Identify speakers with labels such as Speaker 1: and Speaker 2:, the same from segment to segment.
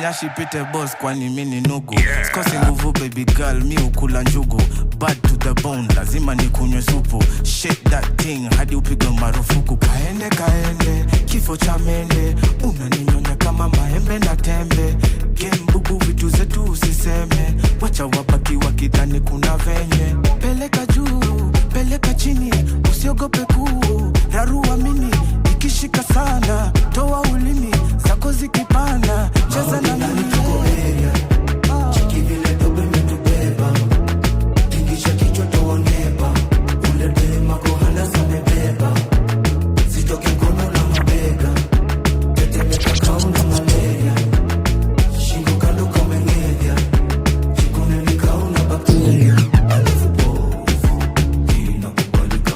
Speaker 1: nyashi pite boss kwani mini nugu. Sikosi nguvu baby girl mi ukula njugu. Bad to the bone lazima nikunywe supu. Shake that thing hadi upigwe marufuku. Kaende kifo cha mende. Unaninyonya kama maembe na tembe. Game bubu vitu zetu usiseme. Wacha wabaki wakidhani kuna venye. Peleka juu, peleka chini. Usiogope kuu, rarua mini. Ikishika sana, toa ulimi. Zako zikipanda, cheza na mimi. Chiki vile dobe metubeba. Tingisha kichwa toa neba. Ule dema kohana samebeba. Zitoke mkono na mabega. Tetemeka kauna malaria. Shingo kando kamengedia. Chikone ni kauna bakteria. Alafu pofu. Inakubalika.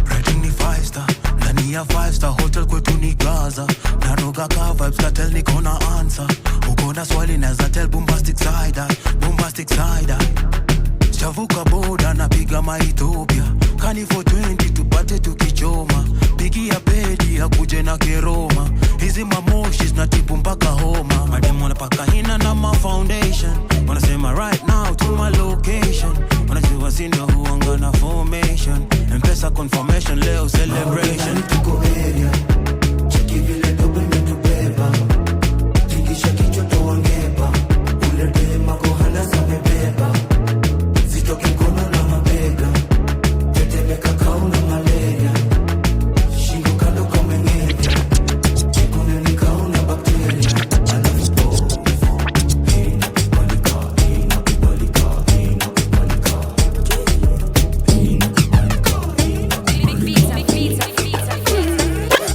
Speaker 1: Rating ni 5 star. Nani ya 5 star hotel kwetu ni Gaza. Naroga ka vibes katel niko na answer. Uko na swali naeza tell bombastic side. Chavuka boda na piga Ethiopia. Kani 420 tupate tukichoma. Pigi ya pedi ya kuje na keroma. Hizi mamoshi zinatibu mpaka homa. Mademu wanapaka hina na ma foundation. Wanasema right now to my location. Wanasema senior huanga na formation. Mpesa confirmation leo celebration. Tuko area. Cheki vile dobe metubeba. Tingisha kichwa toa ngeba. Ule dema kohana samebeba. Zitoke mkono na mabega. Tetemeka kauna malaria. Shingo kando kamengedia. Chikone ni kauna bakteria. Alafu pofu.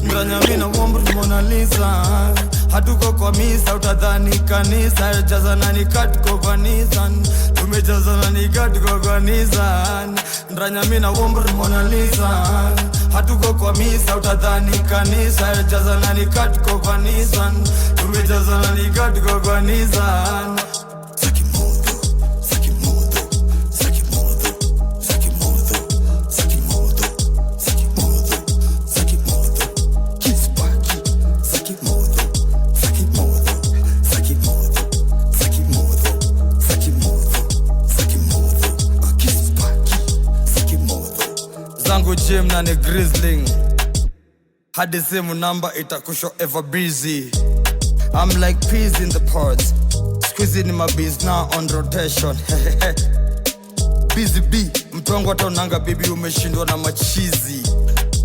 Speaker 1: Ndanya mina wombu Mona Lisa. Hatuko kwa misa utadhani kanisa. Jazana ni katuko kwa Nissan. Tumejazana ni katuko kwa Nissan. Ndanya mina wombu Mona Lisa. Hatuko kwa misa utadhani kanisa. Jazana ni katuko kwa Nissan. Tumejazana ni katuko kwa Nissan. Zangu gym na ni grizzling. Hadi simu number itakusho ever busy. I'm like peas in the pods. Squeezing my bees now on rotation. Busy bee. Mtongo ataonanga baby umeshindwa na machizi.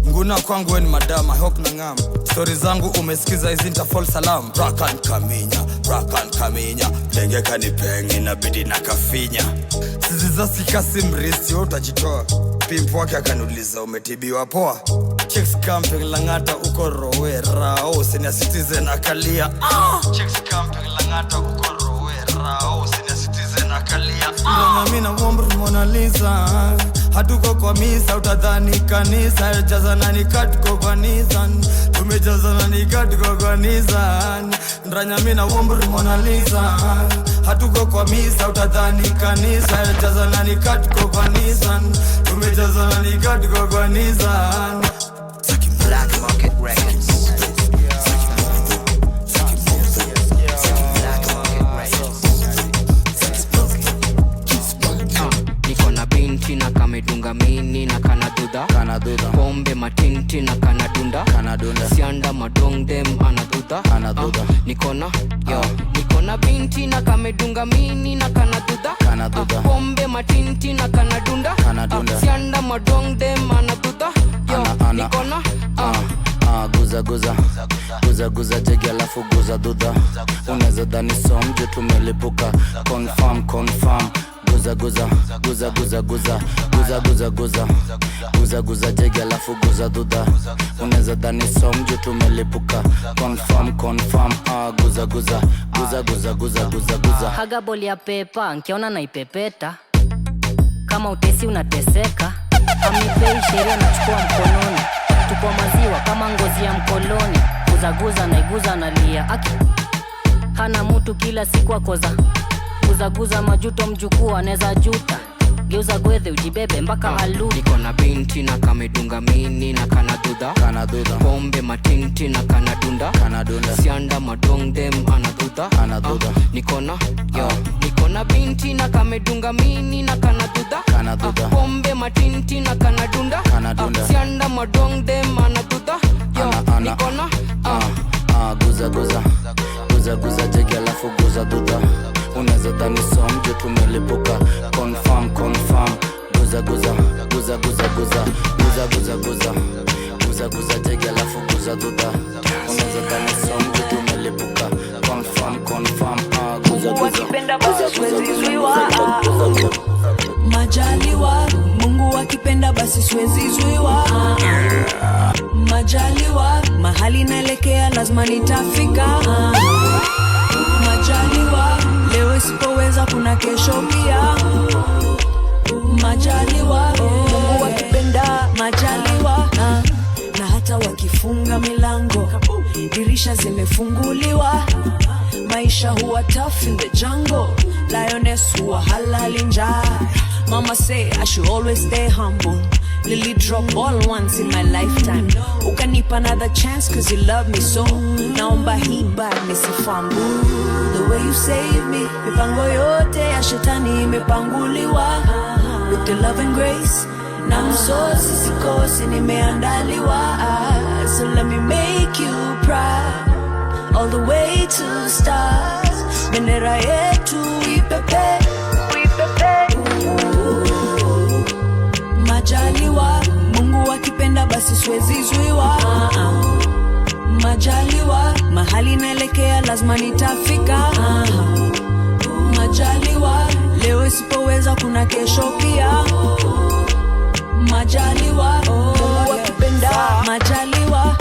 Speaker 1: Nguna kwangu ni madam, I hope nangam. Stories zangu umesikiza hizi nitafall salam. Rakan kaminya. Denge kanipengi na bidi na kafinya. Sizi za sikasi mrisi utajitoa. Pimpo wake akaniuliza umetibiwa poa. Chicks camping Langata uko Rowera. Senior citizen akalia. Chicks camping Langata uko Rowera. Senior citizen akalia. Ndanya mina wombu Mona Lisa. Hatuko kwa misa utadhani kanisa. Jazana ni katuko kwa Nissan. Tumejazana ni katuko kwa Nissan. Ndanya mina wombu Mona Lisa. Hatuko kwa misa utadhani kanisa. Jazana ni katuko kwa Nissan. Tumejazana ni katuko kwa Nissan.
Speaker 2: Black Market Records. Niko na binti na kamedunga mini na kanadudha. Pombe matinti na kanadunda. Sianda madong dem anadudha. Niko na binti na kamedunga mini na kanadudha. Pombe matinti na kanadunda. Sianda madong dem anadudha. Niko na guza jegi alafu guza dudha. Unaweza dhani somjo tumelipuka. Confirm guza jegi alafu guza dudha. Unaweza dhani somjo tumelipuka. Confirm guza.
Speaker 3: Haga boli ya pepa nkiona naipepeta. Kama utesi unateseka. Amipei sheria nachukua mkononi. Tupo maziwa kama ngozi ya mkoloni. Guza naiguza nalia. Hana mutu kila siku akoza. Guza majuto mjukuu aneza juta. geuza gwethe ujibebe mpaka alu.
Speaker 2: Niko na binti na kamedunga mini na kanadudha pombe matinti na kanadunda sianda madong dem anadudha niko na binti na kamedunga mini na kanadudha pombe matinti na kanadunda sianda madong dem anadudha niko na
Speaker 4: guza jege alafu guza duda. Unaweza dhani somjo tumelipuka. Confirm guza jege alafu guza duda. Unaweza dhani somjo tumelipuka. Confirm guza
Speaker 5: majaliwa. Mungu akipenda basi siwezi zuiwa. Majaliwa, mahali naelekea lazima nitafika. Majaliwa, leo sipoweza kuna kesho pia. Majaliwa, Mungu akipenda. Majaliwa, na hata wakifunga milango, dirisha zimefunguliwa. Maisha huwa tough in the jungle. Lioness huwa halali njaa. Mama say I should always stay humble. Lily drop all once in my lifetime. Ukanipa another chance cause you love me so. Naomba hii bad nisifambu. The way you save me, mipango yote ya shetani imepanguliwa. With your love and grace, na msosi sikosi nimeandaliwa. So let me make you proud. All the way to stars. Bendera yetu ipepe. Majaliwa, Mungu akipenda basi siwezi zuiwa. Majaliwa, mahali naelekea lazima nitafika. Majaliwa, leo sipoweza kuna kesho pia. Majaliwa, Mungu akipenda. Majaliwa,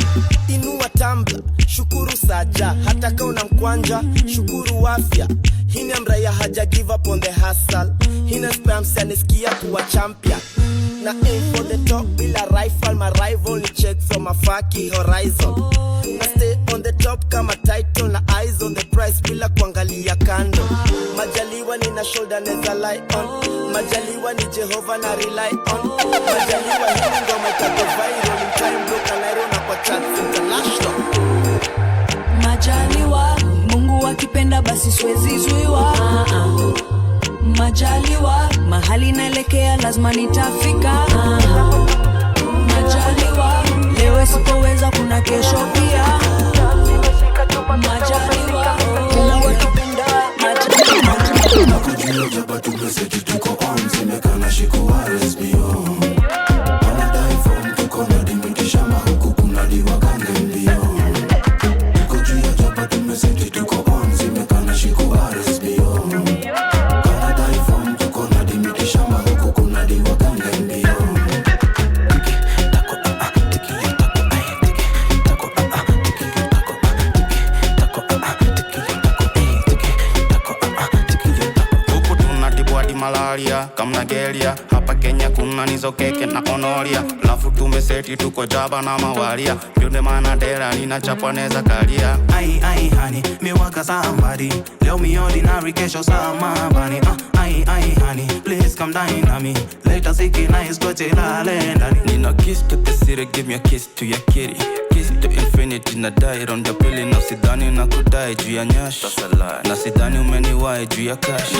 Speaker 6: inua tambla, shukuru saja. Hata kama una mkwanja, shukuru afya. Hina mraya haja give up on the hustle. Hina spams anisikia kuwa champion. Na aim for the top bila rifle. My rival ni check from a faki horizon. Na stay on the top kama title. Na eyes on the price bila kuangalia kando. Majaliwa ni na shoulder neza lie on. Majaliwa ni Jehovah na rely on. Majaliwa hii ndo metago viral. In time block alairo na kwa chats international.
Speaker 5: Majaliwa, Mungu akipenda basi siwezi zuiwa. Majaliwa, mahali naelekea lazima nitafika. Majaliwa, leo sipoweza kuna kesho pia. Majaliwa, Mungu akipenda. Majaliwa,
Speaker 1: Nakujua jaba tumeseti tuko on. Zimekana shiku RSBO. Wanadai form tuko na dimitisha mahuku kuna diwa kange mbio. Nakujua jaba tumeseti tuko on. Zimekana shiku RSBO. Wanadai form tuko na dimitisha mahuku kuna diwa kange mbio. Malaria, kama Nigeria. Hapa Kenya kuna nizo keke na onoria. Lafu tumeseti tuko jaba na mawaria. Pyonde manadera nina chapaneza kalia.
Speaker 7: Ai honey, me waka somebody. Leo me ordinary kesho sama bani. Ai honey, please come dine on me. Later siki nice go chilale ndani.
Speaker 1: Nina kiss to the city, give me a kiss to your kitty. Kiss to infinity na die round the pili. Na sidhani na kudai juu ya nyash. Na sidhani umeniwai juu ya cash.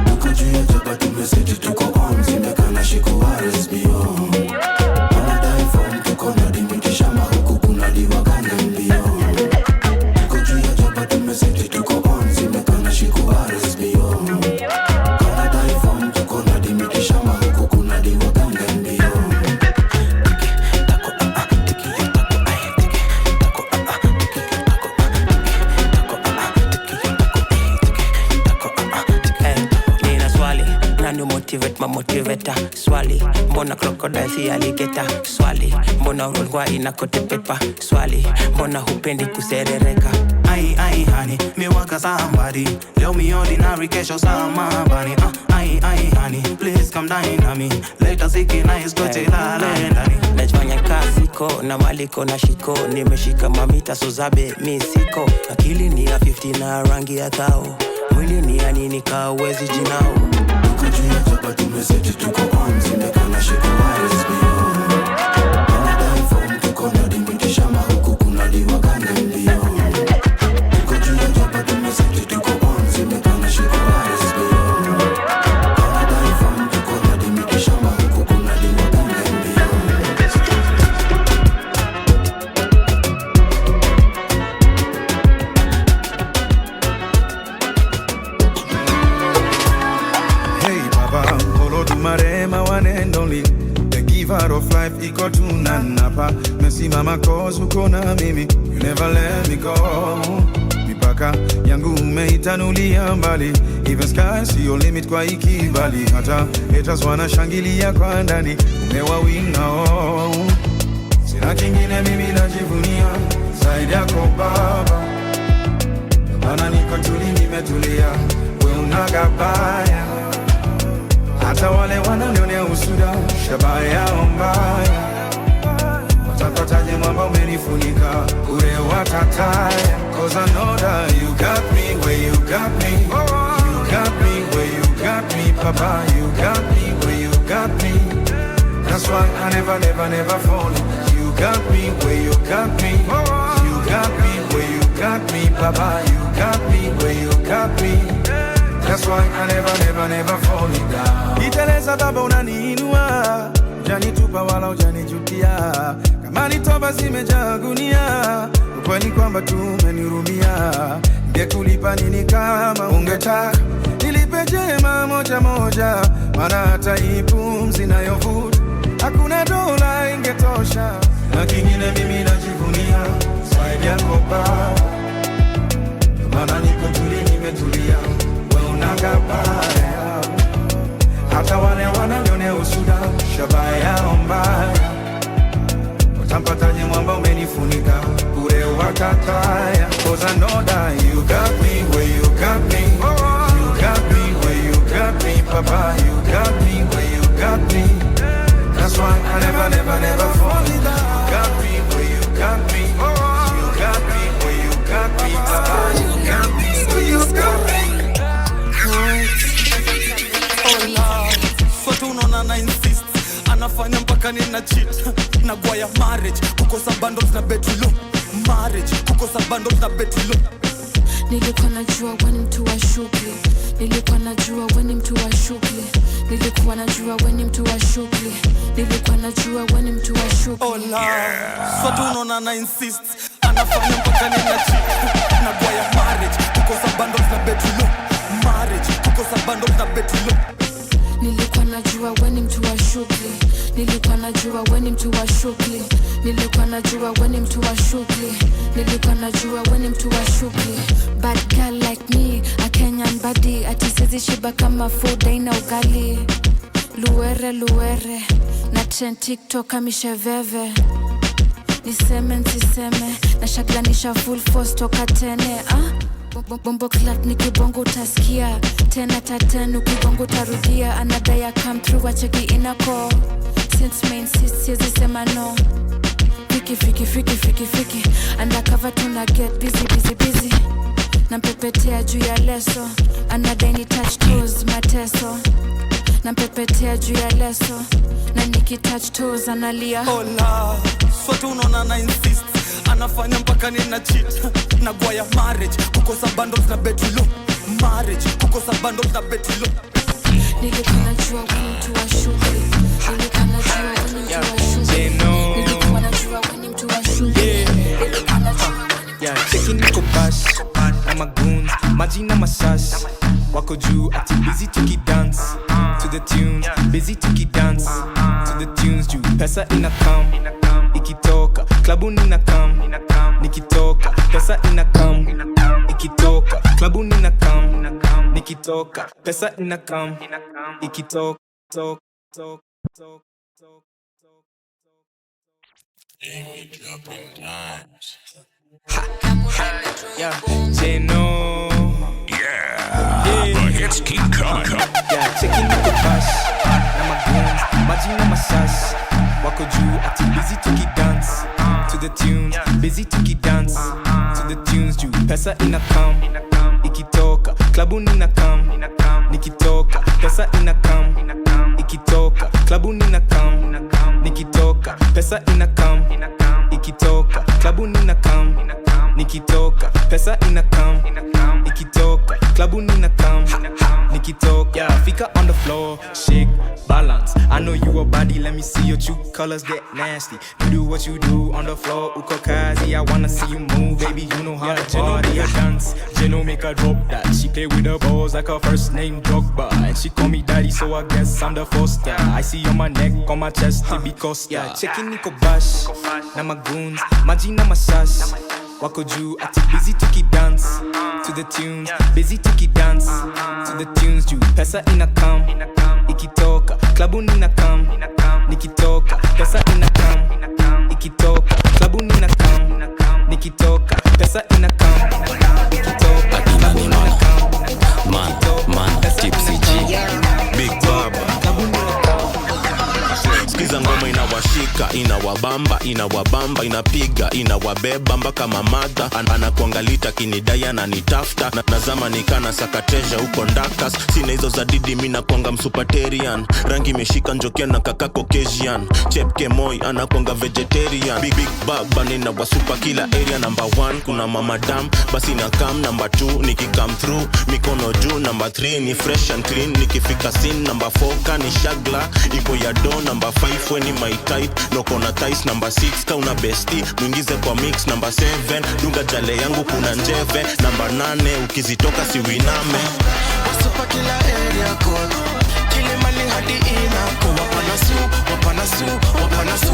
Speaker 1: Nakujua jaba tumeseti tuko on. Zimekana shiku RSBO. Wanadai form tuko na dimitisha mahuku kuna diwa kange mbio. Nakujua jaba tumeseti tuko on. Zimekana shiku RSBO. Wanadai form tuko na dimitisha mahuku kuna diwa kange mbio.
Speaker 8: Motivate my motivator swali mbona crocodile si alligator swali mbona urongwa inakote pepa swali mbona hupendi kuserereka.
Speaker 7: Ai honey, me waka somebody. Leo me ordinary kesho sama bani. Ai honey, please come dine on me. Later siki nice go chilale ndani.
Speaker 8: Najifanya kasiko na maliko na shiko. Nimeshika mamita suzabe misiko. Akili ni ya 50 na rangi ya thao. Mwili ni ya nini kawezi jinao.
Speaker 9: Mesimama cause uko na mimi, you never let me go. Mipaka yangu umeitanulia mbali, even sky see your limit kwa ikibali. Hata haters wanashangilia kwa ndani, umewawinga oh. Sina kingine mimi najivunia zaidi yako baba, maana niko tuli nimetulia, we unagabaya. Hata wale wananionea usuda, shabaha yao mbaya. Watapataje mwamba umenifunika, ure watataya. Cause I know that you got me where you got me. You got me where you got me, Papa. You got me where you got me. That's why I never fall. You got me where you got me. You got me where you got me, Papa. You got me where you got me. That's why I never fall down. Iteleza baba unaniinua, janitupa wala ujanijutia. Kama ni toba zimejaa gunia, ukweli kwamba tumenirumia. Ningekulipa nini kama ungetaka nilipe jema moja moja, maana hata hii pumzi nayovuta hakuna dola ingetosha. Na kingine mimi najivunia zaidi yako baba, maana niko tuli nimetulia, we unagabaya. Hata wale wananionea usuda, shabaha yao mbaya. Utampataje mwamba umenifunika, ure watataya. Cause I know that you got me where you got me. You got me where you got me, Papa. You got me where you got me. That's why I never fall in love. You got me where you got me. You got me where you got me, Papa. You got me where you got me.
Speaker 10: Oh Lord, so tunaona na insist, anafanya mpaka nina cheat. Nagwaya marriage, kukosa bundles na betulo. Marriage, kukosa bundles na betulo.
Speaker 5: Nilikuwa najua wewe ni mtu wa shughuli. Nilikuwa najua wewe ni mtu wa shughuli. Nilikuwa najua wewe ni mtu wa shughuli. Nilikuwa najua wewe ni mtu wa shughuli.
Speaker 10: Oh Lord, so tunaona na insist, anafanya mpaka nina cheat. Nagwaya marriage, kukosa bundles na betulo. Marriage, kukosa bundles na betulo.
Speaker 5: Nilikuwa najua wewe ni mtu wa shughuli. Nilikuwa najua wewe ni mtu wa shughuli. Nilikuwa najua wewe ni mtu wa shughuli. Nilikuwa najua wewe ni mtu wa shughuli. Bad girl like me, a Kenyan body. Ati sizi shiba kama food aina ugali. Luere na trend TikTok kamisheveve. Niseme nsiseme, na shaglanisha full force toka tene. Bombo clap nikibongo utasikia. Tena tatenu ukibongo utarudia. Anadaya come through wacheki inako. Since main sis siezi sema no. Fiki undercover tuna get busy. Nampepetea juu ya leso. Anadai ni touch toes mateso. Nampepetea juu ya leso. Na niki touch toes analia.
Speaker 10: Oh Lord, so tunaona na insist, anafanya mpaka nina cheat. Nagwaya marriage, kukosa bundles na betulo. Marriage, kukosa bundles na betulo.
Speaker 5: Nilikuwa najua wewe ni mtu wa shughuli. Nilikuwa najua wewe ni mtu wa shughuli. Nilikuwa najua wewe ni mtu wa shughuli. Nilikuwa najua wewe ni mtu wa shughuli.
Speaker 11: Cheki niko bash na magoons, maji na mashash. Wako juu ati busy tukidance to the tunes, busy tukidance to the tunes. Juu pesa inakam, ikitoka klabu ninakam, nikitoka pesa inakam, ikitoka klabu ninakam, nikitoka pesa inakam, ikitoka yeah, Jeno.
Speaker 12: The hits keep coming.
Speaker 11: Yeah, checking the bash. Na magoons, maji na mashash. Wako juu ati busy tukidance to the tunes, busy tukidance to the tunes. Juu pesa inakam, ikitoka klabu ninakam, nikitoka pesa pesa inakam ikitoka klabuni inakam nikitoka pesa inakam ikitoka klabuni inakam nikitoka pesa inakam ikitoka klabuni inakam nikitoka. Yeah, fika on the floor, shake, balance. I know you a body, let me see your true colors get nasty. You do what you do on the floor, uko kazi. I wanna see you move, baby, you know how to party. I dance, Jeno make her drop that. She play with her balls like her first name Drogba. And she call me daddy, so I guess I'm the foster. I see on my neck, on my chest, it be Costa. Yeah, checking niko bash, na magoons, maji na masash. Wako juu, ati busy tuki dance to the tunes, busy tuki dance to the tunes juu. Pesa inakam, ikitoka, klabuni inakam, nikitoka. Pesa inakam, ikitoka, klabuni inakam, nikitoka. Pesa inakam, ikitoka, klabuni inakam,
Speaker 13: man, Tipsy G, Big Baba. Skiza ngoma inawashika, inawabamba, inapiga, inawabeba mpaka mamadha. Anakuangalita kinidaya na nitafta. Nazama nikana sakateja huko ndakas. Sina hizo za didi mina kuanga msupaterian. Rangi meshika njokia na kaka Caucasian. Chepke moi anakuanga vegetarian. Big Baba nina wasupa kila area. Number 1 kuna mamadam, basi na kam. Number 2 nikikam through, mikono juu. Number 3 ni fresh and clean, nikifika scene. Number 4 kani shagla, ipo ya do. Number 5 weni my type, noko na ties. Number 6 kauna besti, mwingize kwa mix. Number 7 dunga jale yangu kuna njeve. Number 8 ukizitoka siwiname.
Speaker 6: Wasupa kila area code, kile mali hadi inako. Wapanasu,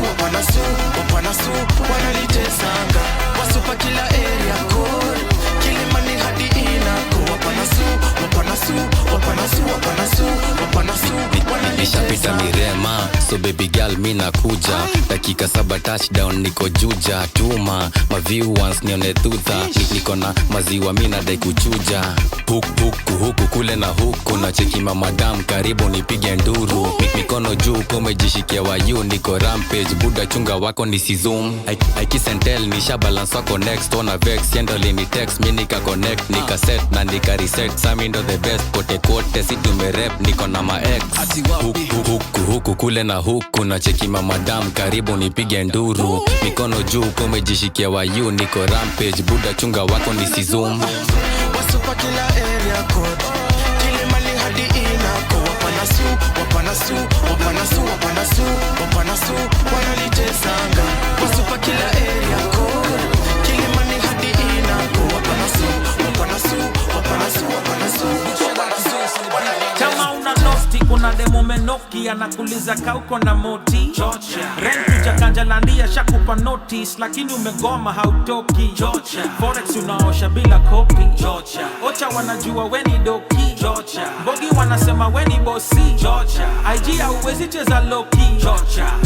Speaker 6: wanalitesanga. Wasupa kila area code, kile mali hadi inako. Wapanasu,
Speaker 14: nishapita mirema, so baby girl mina kuja. Dakika 7 touchdown niko juja. Tuma maview once nione thutha. Niko na maziwa mina dai kuchuja. Huku kule na huku na cheki mamadam karibu nipige nduru. Mikono juu kumejishikia wayu, niko rampage buda chunga wako nisizoom. I kiss and tell nisha balance wako next. Ona vex yendoli ni text mi nika connect. Nika set na nika reset, sami ndo the best. Kote si tumerep niko na ma ex. Huku kule na huku na cheki mamadam karibu nipige nduru. Mikono juu kumejishikia wayu, niko rampage buda chunga wako nisizoom.
Speaker 6: Wasupa kila area code, kile mali hadi inako. Wapanasu, wanalitesanga. Wasupa kila area code, kile mali hadi inako. Wapanasu.
Speaker 15: Kama una losti kuna demo menoki anakuliza kauko na moti. Rent ujakanjalandia shakupa notice, lakini umegoma hautoki. Forex unaosha bila kopi. Ocha wanajua weni doki. Bogi wanasema weni bosi. IG hauwezi cheza loki.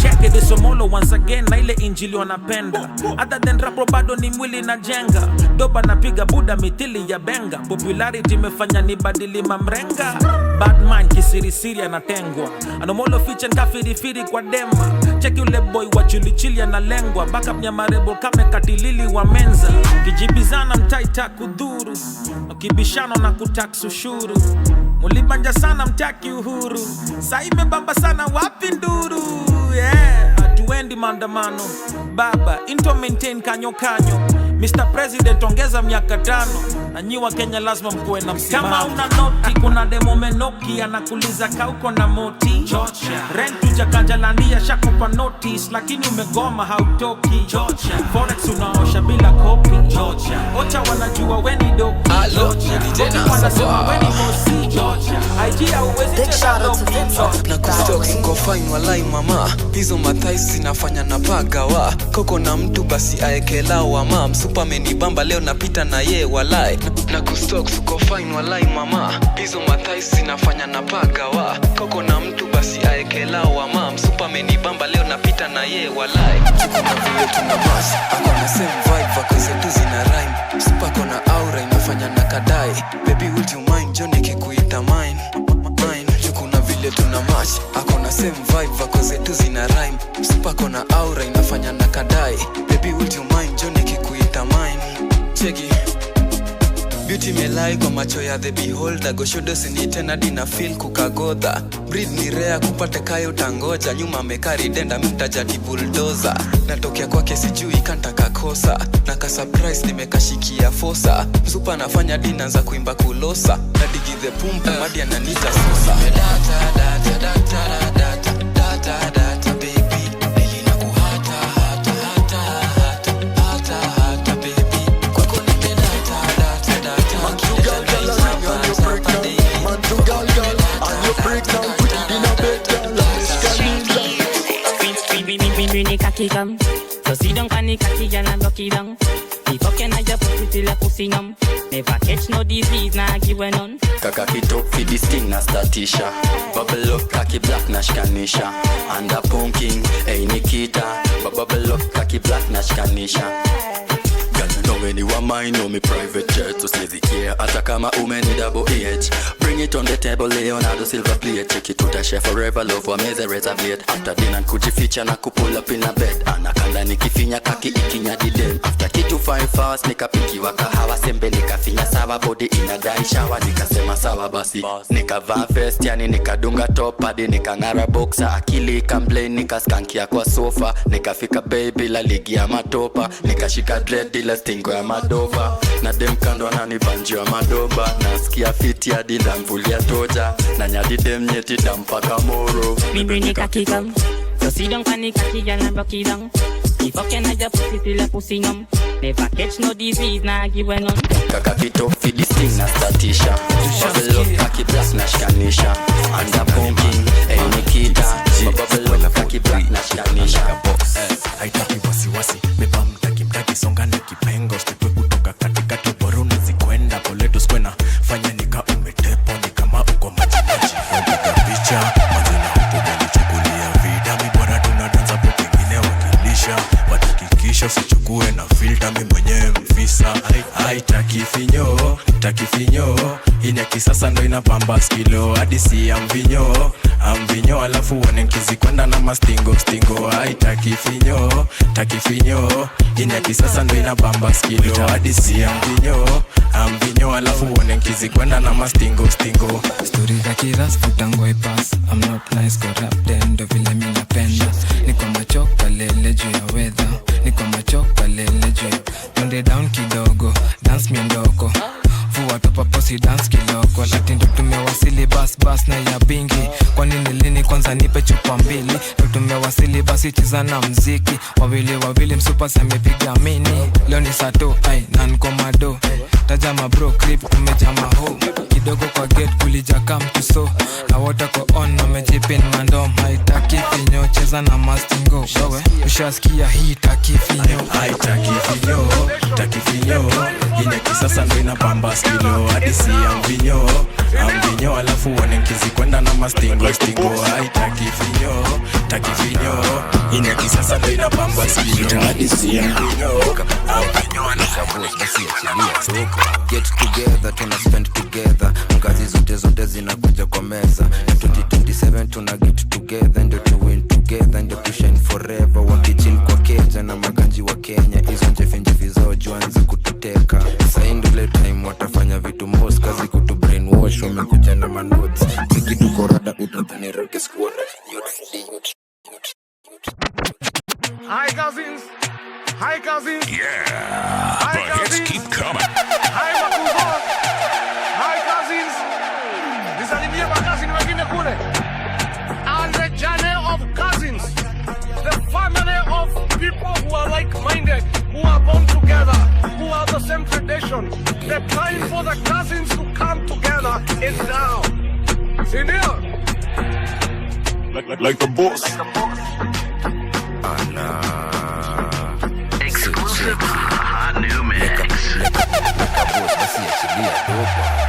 Speaker 15: Check it this omolo once again na ile injili wanapenda. Other than rapo bado ni mwili na jenga. Doba napiga buda mitili ya benga. Popularity imefanya nibadili mamrenga. Bad mind kisirisiri anatengwa. Anomolo fichen kafirifiri kwa dema. Cheki ule boy wa chilichili analengwa. Backup nyamarebo kame katilili wa menza. Kijibizana mtaita kudhuru, ukibishano na kutax ushuru. Mulibanja sana mtaki uhuru, saime bamba sana wapi nduru. Yeah, hatuendi maandamano. Baba, into maintain kanyo. Mr. President ongeza miaka 5. Na nyiwa Kenya lazima mkuwe na msimamo. Kama una noti kuna demo menoki anakuliza kauko na moti. Rent ujakanjalandia shakupa notice, lakini umegoma hautoki. Forex unaosha bila kopi. Ocha wanajua weni doki. Bogi wanasema weni mosi. IG hauwezi cheza loki.
Speaker 16: Na kustock siko fine walai mama. Hizo mathais zinafanya na pagawa. Koko na mtu basi aekela wa mam. Superman bamba leo napita na ye walai. Na kustock siko fine walai mama. Hizo mathais zinafanya na pagawa. Koko na mtu basi aekela wa mam. Superman bamba leo napita na ye walai. Kuna vile tuna mass, akona same vibe vako zetu zina rhyme. Super kona aura inafanya na kadai. Baby would you mind Johnny kikuita mine. Kuna vile tuna match, akona same vibe vako zetu zina rhyme. Super kona aura inafanya na kadai. Baby would you mind Johnny kikuita mine. Cheki Beauty melai kwa macho ya the beholder. Goshodo sinite na dina feel kukagodha. Breathe ni rare kupate kayo tangoja. Nyuma mekari denda mtajati bulldozer. Natokea kwake sijui kantaka kosa. Naka surprise nimekashikia fosa. Msupa nafanya dina za kuimba kulosa. Na digi the pump madi ananita sosa. Data baby. Nili na kuhata hata baby. Kwako nime data. Man to girl and you break down. Man to girl and you break down. Put it in a bed girl.
Speaker 17: Mini kaki come. So sit down kani kaki girl and lock it down. If I can I just put it till a pussy numb. Never catch no disease, nah give a none.
Speaker 14: Kaka kitok fi this thing na statisha. Bubble up kaki black na shkanisha. And a punking, hey Nikita. Bubble up kaki black na shkanisha. Girl you know anyone mine know me private jet. So slazy care hata kama umeni double H. Bring it on the table Leonardo silver plate. Check it to the chef forever love wa meze reservate. After dinner kujificha na kupull up in a bed. Anakanda nikifinya kaki ikinya didem. After kitu 5 hours nikapiki wakahawa sembe nikafinya sawa body inadai shower. Nikasema sawa basi nikavaa vest yani nikadunga top hadi nikangara boxer. Akili ikamblame nikaskankia kwa sofa. Nikafika baby la ligi ya matopa. Nikashika dread ila stingo ya madova. Na dem kando ananibanjia madoba. Nasikia fiti hadi ndamvulia toja. Na nyadi dem nyeti dampaka moro.
Speaker 17: Mimi nikakikam. So sit down kani kaki girl and rock it down. If I can I just put it till a pussy numb. Never catch no disease, nah give a none.
Speaker 14: Kaka kitok fi this thing na statisha. Bubble up kaki black na shkanisha. And a pumping, hey Nikita. Bubble up kaki black na shkanisha.
Speaker 1: Haitaki wasiwasi, mepa mtaki songa na kipengo. Stepwe kutoka katikati bora unazikwenda. Poleto skwena, fanya nika umetepo. Ni kama uko maji. Ongeka picha, mazina utoga nichukulia vida. Mibora tunadanza po pengine wakilisha. Watakikisha usichukue na filter mi mwenye mfisa. Haitaki finyo, ini ya kisasa ndo inapamba skilo. Hadisi ya mvinyo, alafu wane nkizi kwenda na mastingo. Haitaki finyo, ini ya kisasa ndo inapamba skilo. Hadisi ya mvinyo, alafu wane nkizi kwenda na mastingo.
Speaker 11: Story za kiras futango ipas. I'm not nice corrupted ndo vile mi napenda. Niko machoka lele juu ya weather. Niko machoka lele juu ya Tonde down kidogo, dance miondoko. Fuwa topa posi dance kiloko. Lati ndo tumewasili bas na ya bingi. Kwa nini lini kwanza nipe chupa mbili. Ndo tumewasili basi cheza na mziki. Wawili msupa semepiga mini. Leo ni sato, ay, nan komado. Tajama bro, clip tumejama ho. Kidogo kwa gate kulijaka mtu so. Na wote ko on, wamejipin mandom. Haitaki finyo, cheza na mastingo. Wewe, ushasikia hii taki finyo.
Speaker 1: Haitaki finyo, ine kisasa ndo inapamba skilo. Hadisi ya mvinyo, alafu wane nkizi kwenda na mastingo. Haitaki finyo, ine kisasa ndo inapamba skilo. Hadisi ya mvinyo, alafu
Speaker 18: get together, tuna spend together. Ngazi zote zinakuja kwa meza. 2027 tuna get together, ndio to win together, ndio to shine forever. Wakichill kwa keja na maganji wa Kenya. Hizo njefi zao juanzi kututeka. Saindule time watafanya vitu most. Kazi kutu brainwash, wamekuja na manotes. Tiki tuko rada utadhani roke squad.
Speaker 19: Hi cousins.
Speaker 12: Yeah, the hits keep coming.
Speaker 19: Hi Makuzo. Hi cousins. Nisalimie makazini wengine kule. And the journey of cousins. The family of people who are like-minded, who are born together, who have the same tradition. The time for the cousins to come together is now. Sindio?
Speaker 12: Like the boss.
Speaker 18: Exclusive hot new mix.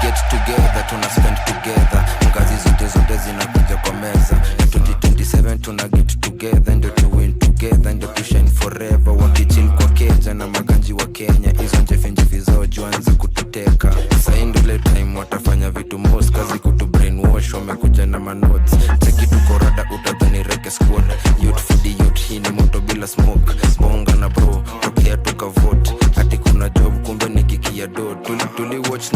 Speaker 18: Get together, tuna spend together. Ngazi zote zinakuja kwa meza. 2027 tuna get together, ndio to win together, ndio to shine forever. Wakichill kwa keja na maganji wa Kenya. Hizo njefi zao juanzi kututeka. Saindule time watafanya vitu most. Kazi kutu brainwash, wamekuja na manotes. Teki tuko rada utadhani reke squad. Youth for the youth, hii ni moto bila smoke. Bonga na bro, tokea tukavote. Hati kuna job kumbe nikikia do. Tuli watch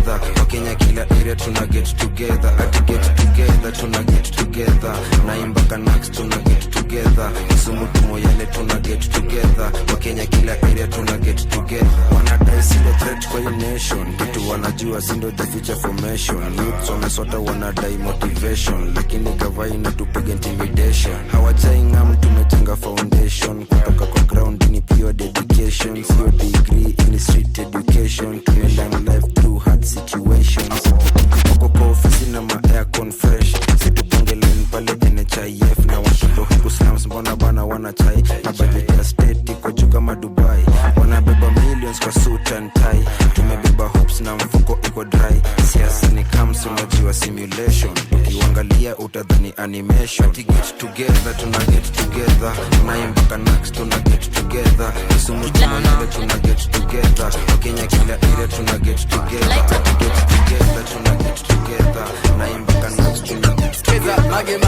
Speaker 18: together. Wakenya kila area tuna get together. Ati get together, tuna get together. Naimbaka Nax tuna get together. Kisumu Moyale tuna get together. Wakenya kila area tuna get together. Wanadai sindo threat kwa hii nation. Kitu wanajua sindo the future formation. Youths wamesota wanadai motivation. Lakini gavai na tupige intimidation. Hawajai ngam tumejenga foundation. Kutoka kwa ground ni pure dedication. Sio degree in street education. Tumelearn life through hard situations. Kwa ofisi na ma-aircon fresh. Situpange line pale NHIF. Na watoto huku slums mbona bana wana chai. Na budget ya state iko juu kama Dubai. Wanabeba millions kwa suit and tie. Tumebeba hopes na mfuko iko dry. Siasa ni kams unajua simulation. Ukiwangalia utadhani animation. Ati get together, tuna get together. Naimbaka Nax tuna get together. Kisumu Moyale tuna get together. Wakenya kila area tuna get together. Ati get together, tuna get together. Naimbaka Nax tuna get together.
Speaker 16: Mage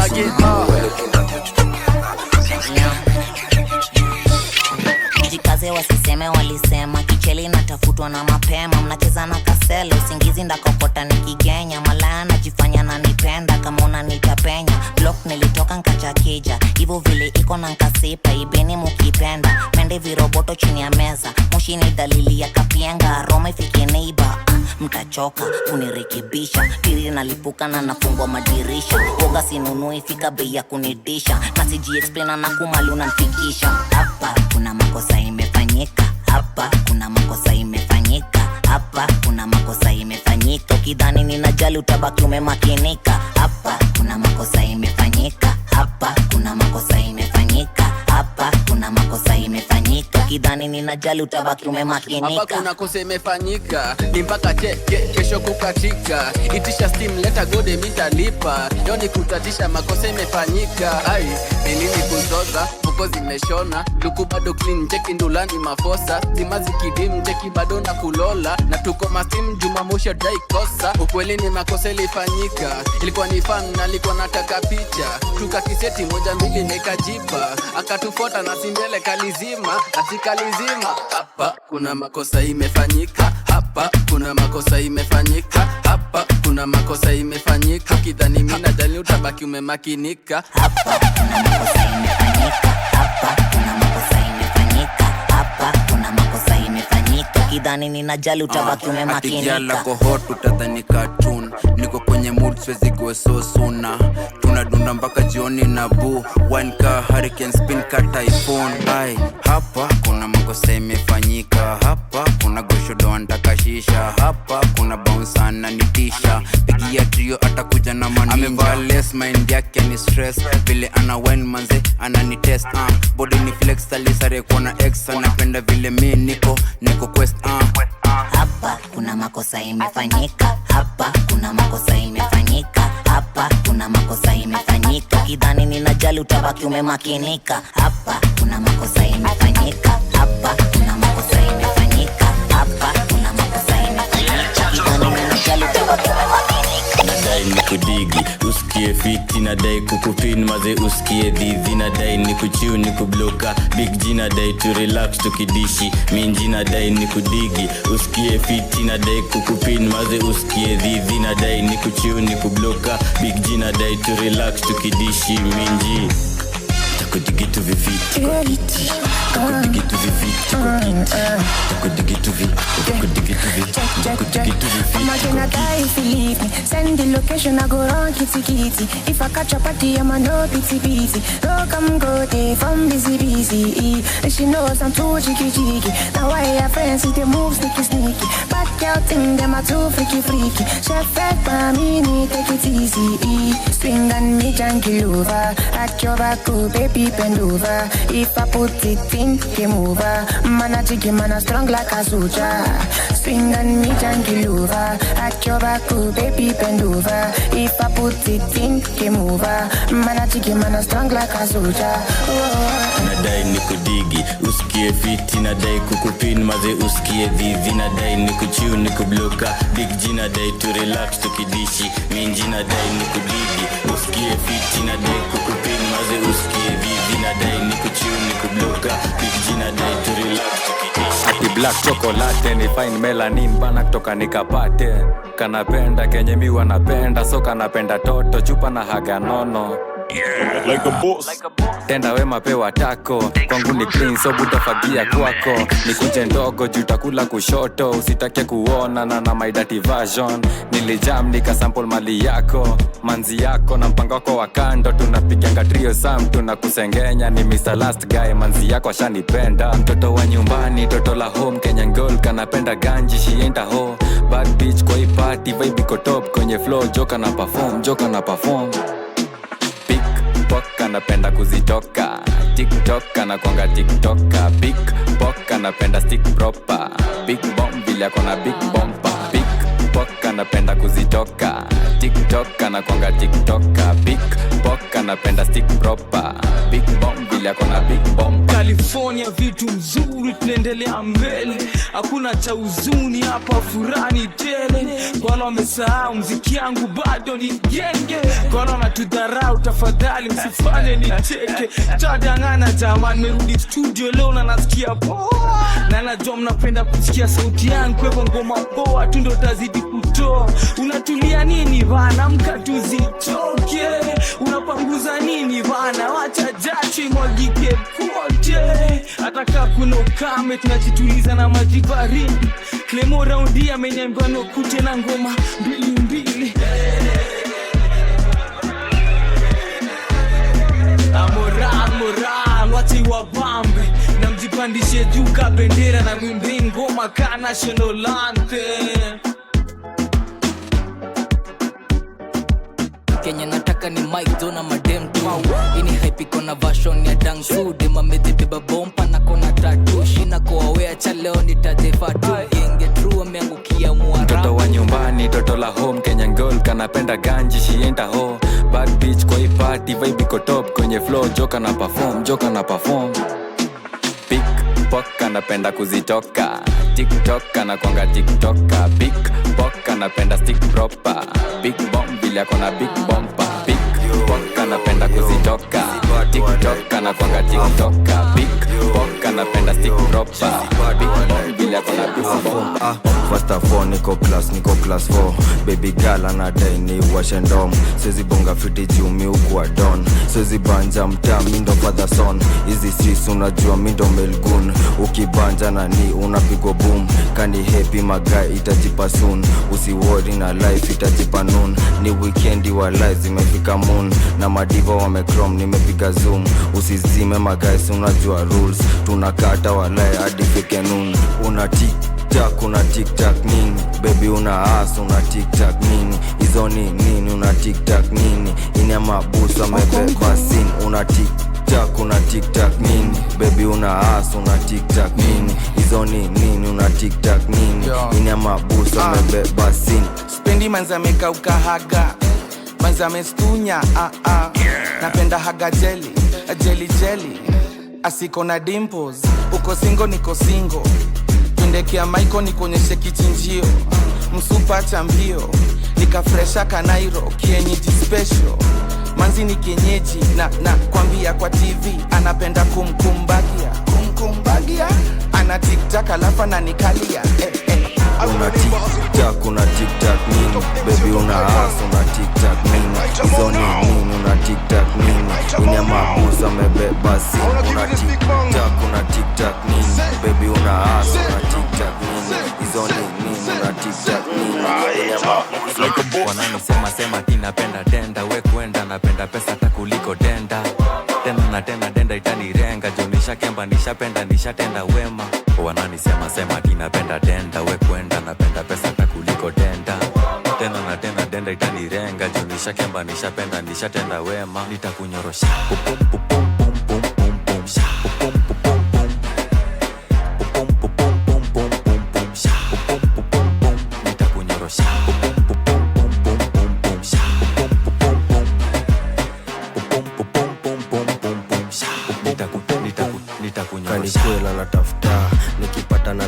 Speaker 20: jikaze wasiseme walisema kicheli natafutwa na mapema. Mnacheza na kasele usingizi ndakokota nikigenya. Malaya najifanya na nipenda kama unanitapenya. Block nilitoka nkacha kija hivyo vile iko na nkasipa. Ibeni mukipenda mende viroboto chini ya meza. Moshi ni dalili ya kapienga. Roma ifike neighbor mtachoka kunirekebisha. Tiri nalipuka na nafungwa madirisha. Woga sinunui fika bei ya kunidisha. Na siji explain na kumali unanifikisha. Hapa kuna makosa imefanyika. Hapa kuna makosa imefanyika. Hapa kuna makosa imefanyika. Ukidhani ninajali utabaki umemakinika. Hapa kuna makosa imefanyika. Hapa kuna makosa imefanyika. Hapa kuna makosa imefanyika. Ukidhani ninajali utabaki umemakinika.
Speaker 16: Hapa kuna kosa imefanyika. Ni mpaka cheke kesho kukatika. Itisha steam leta gode mitalipa. Yo ni kutatisha makosa imefanyika. Ai ni nini kuzoza fuko zimeshona. Luku bado clean cheki ndulani mafosa. Zimazi kidim cheki bado na kulola. Na tuko mastim jumamusha dai kosa. Ukweli ni makosa ilifanyika. Ilikuwa ni fan na alikuwa nataka picha. Tukakiseti moja mbili nikajipa. Akatufuata na sindele kalizima. Asikalizima. Hapa kuna makosa imefanyika. Hapa kuna makosa imefanyika. Hapa kuna makosa imefanyika. Kidhani mimi najali utabaki umemakinika.
Speaker 20: Hapa kuna makosa imefanyika. Hapa kuna makosa imefanyika. Hapa kuna makosa imefanyika. Kidhani ninajali utabaki umemakinika.
Speaker 18: Atijala kohot utadhani cartoon. Niko kwenye mood swezi go so sooner. Tunadunda mpaka jioni na boo. 1K hurricane spin ka typhoon. Ai hapa kuna makosa imefanyika. Hapa kuna goshodo andaka shisha. Hapa kuna bounce ananitisha. Pigia trio atakuja na manini. Amevaa less mind yake ni stress. Vile ana wine manze ananitest. Body ni flex alisare kuona ex. Anapenda vile mi niko quest.
Speaker 20: Hapa kuna makosa imefanyika. Hapa kuna makosa imefanyika. Hapa kuna makosa imefanyika. Kidhani ninajali utabaki umemakinika. Hapa kuna makosa imefanyika. Hapa kuna makosa imefanyika. Hapa kuna makosa imefanyika. Kidhani ninajali utabaki umemakinika.
Speaker 21: Nadai nikudigi usikie fiti. Nadai kukupin maze usikie dhizi. Nadai nikuchiu nikubloka Big G nadai to relax tukidishi. Minji nadai nikudigi usikie fiti. Nadai kukupin maze usikie dhizi. Nadai nikuchiu nikubloka Big G nadai to relax tukidishi. Minji takudigitu viviti kwa kiti. Takudigitu viviti kwa kiti. Takudigitu viviti. Takudigitu viviti. Takudigitu viviti.
Speaker 22: I'm not gonna die if you leave me. Send the location, I go run kitty kitty. If I catch a party, I'm a no pity pity. No come go day from busy. And she knows I'm too cheeky. Now I have friends with the moves sneaky. Back out thing, them are too freaky. Chef fed by me, take it easy. Swing and me junkie over. At your back, oh baby bend over. If I put it in, game over. Man a jiggy, man a strong like a soldier. Swing and me junkie over. At your back, oh baby bend over. If I put it in, game over. Man a jiggy, man a strong like a soldier.
Speaker 21: Nadai nikudigi usikie fiti. Nadai kukupin maze usikie dhizi. Nadai nikuchiu nikubloka Big G nadai to relax tukidishi. Minji nadai nikudigi usikie fiti. Nadai kukupin maze usikie dhizi. Nadai nikuchiu nikubloka Big G nadai to relax tukidishi.
Speaker 2: ati black chocolate ni fine melanin bana kutoka nikapate kanapenda kenye mi wanapenda so kanapenda toto chupa na haga nono like a boss. Tenda wema pewa tako kwangu ni clean so butafagia kwako nikuje ndogo juu takula kushoto usitake kuona na my dirty version nilijam nikasample mali yako manzi yako na mpango wako wa kando tunapiganga trio sam tunakusengenya ni Mr. Last Guy manzi yako ashanipenda mtoto wa nyumbani toto la home Kenyan girl kanapenda ganji she ain't a hoe bad bitch kwa hii party vibe iko top kwenye flow joka na perform Poka napenda kuzitoka TikTok anakuanga TikToka Big Poka napenda stick proper Big bomb vile akona big bomba Big Poka napenda kuzitoka TikTok anakuanga TikToka Big Poka napenda stick proper Big bomb vile akona big bomba
Speaker 11: California vitu mzuri tunaendelea mbele hakuna cha huzuni hapa furani tele wala wamesahau mziki yangu bado ni genge wala wanatudharau tafadhali msifanye nicheke tadangana jamani merudi studio leo na nasikia poa na najua mnapenda kusikia sauti yangu kwa hivyo ngoma poa tu ndo tazidi kutoa unatulia nini bana mkatuzitoke unapanguza nini bana wacha jachi mwagike kote ataka kuna ukame tunajituliza na maji baridi Clemo raundi amenyamba no kute na ngoma mbili Moral wati wabambe na mjipandishe juu ka bendera na mwimbe ngoma ka national anthem
Speaker 3: Kenya nataka ni mic dona madem tu ini hype iko na version ya dangsu de mamebeba bompa na kona tattoo shina kwa wea cha leo nitajefa tu yenge true ameangukia mwara
Speaker 2: mtoto wa nyumbani toto la home Kenyan girl kanapenda ganji she ain't a hoe bad bitch kwa hii party vibe iko top kwenye flow joka na perform Big Poka napenda kuzitoka TikTok anakuanga TikToka Big Poka napenda stick proper Big bomb vile akona big bomba Big Poka napenda kuzitoka TikTok anakuanga TikToka Big Poka napenda stick proper Big bomb vile akona big bomba
Speaker 18: First of all niko class 4 baby girl anadai ni wash and dom sizi bonga fiti jumi ukwa don sizi banja mtaa mindo father son hizi sis unajua mindo melgun ukibanja na ni unapigwa boom kani happy magai itajipa soon usiwori na life itajipa noon ni weekendi wa life zimefika moon na madiva wamecrom nimepiga zoom usizime magai unajua rules tunakata walai hadi fike noon una TikTok nini baby una ass una TikTok nini hizo nini una TikTok nini ina mabusa amebeba sin una TikTok nini baby una ass una TikTok nini hizo nini una TikTok nini ina mabusa amebeba sin
Speaker 23: spendi manza meka ukahaga manza mestunya napenda haga jelly asiko na dimples uko singo niko singo Ndekia maiko nikonyeshe kichinjio msupa chambio nikafresha kanairo kienyeji special manzi ni kienyeji na kwambia kwa TV anapenda kumkumbagia ana TikTok alafa na nikalia
Speaker 18: una TikTok nini baby una ass una TikTok nini hizo nini una TikTok nini ina mabusa amebeba simu una TikTok nini baby una ass una TikTok nini hizo nini una TikTok nini ina mabusa
Speaker 2: wananisema tinapenda denda we kwenda napenda pesa takuliko denda tena denda itanirenga jonisha kemba nishapenda nishatenda wema wananisema tinapenda denda we kwenda napenda pesa takuliko denda tena denda itanirenga jonisha kemba nishapenda nishatenda wema nitakunyorosha
Speaker 18: Kanikwela natafuta nikipata na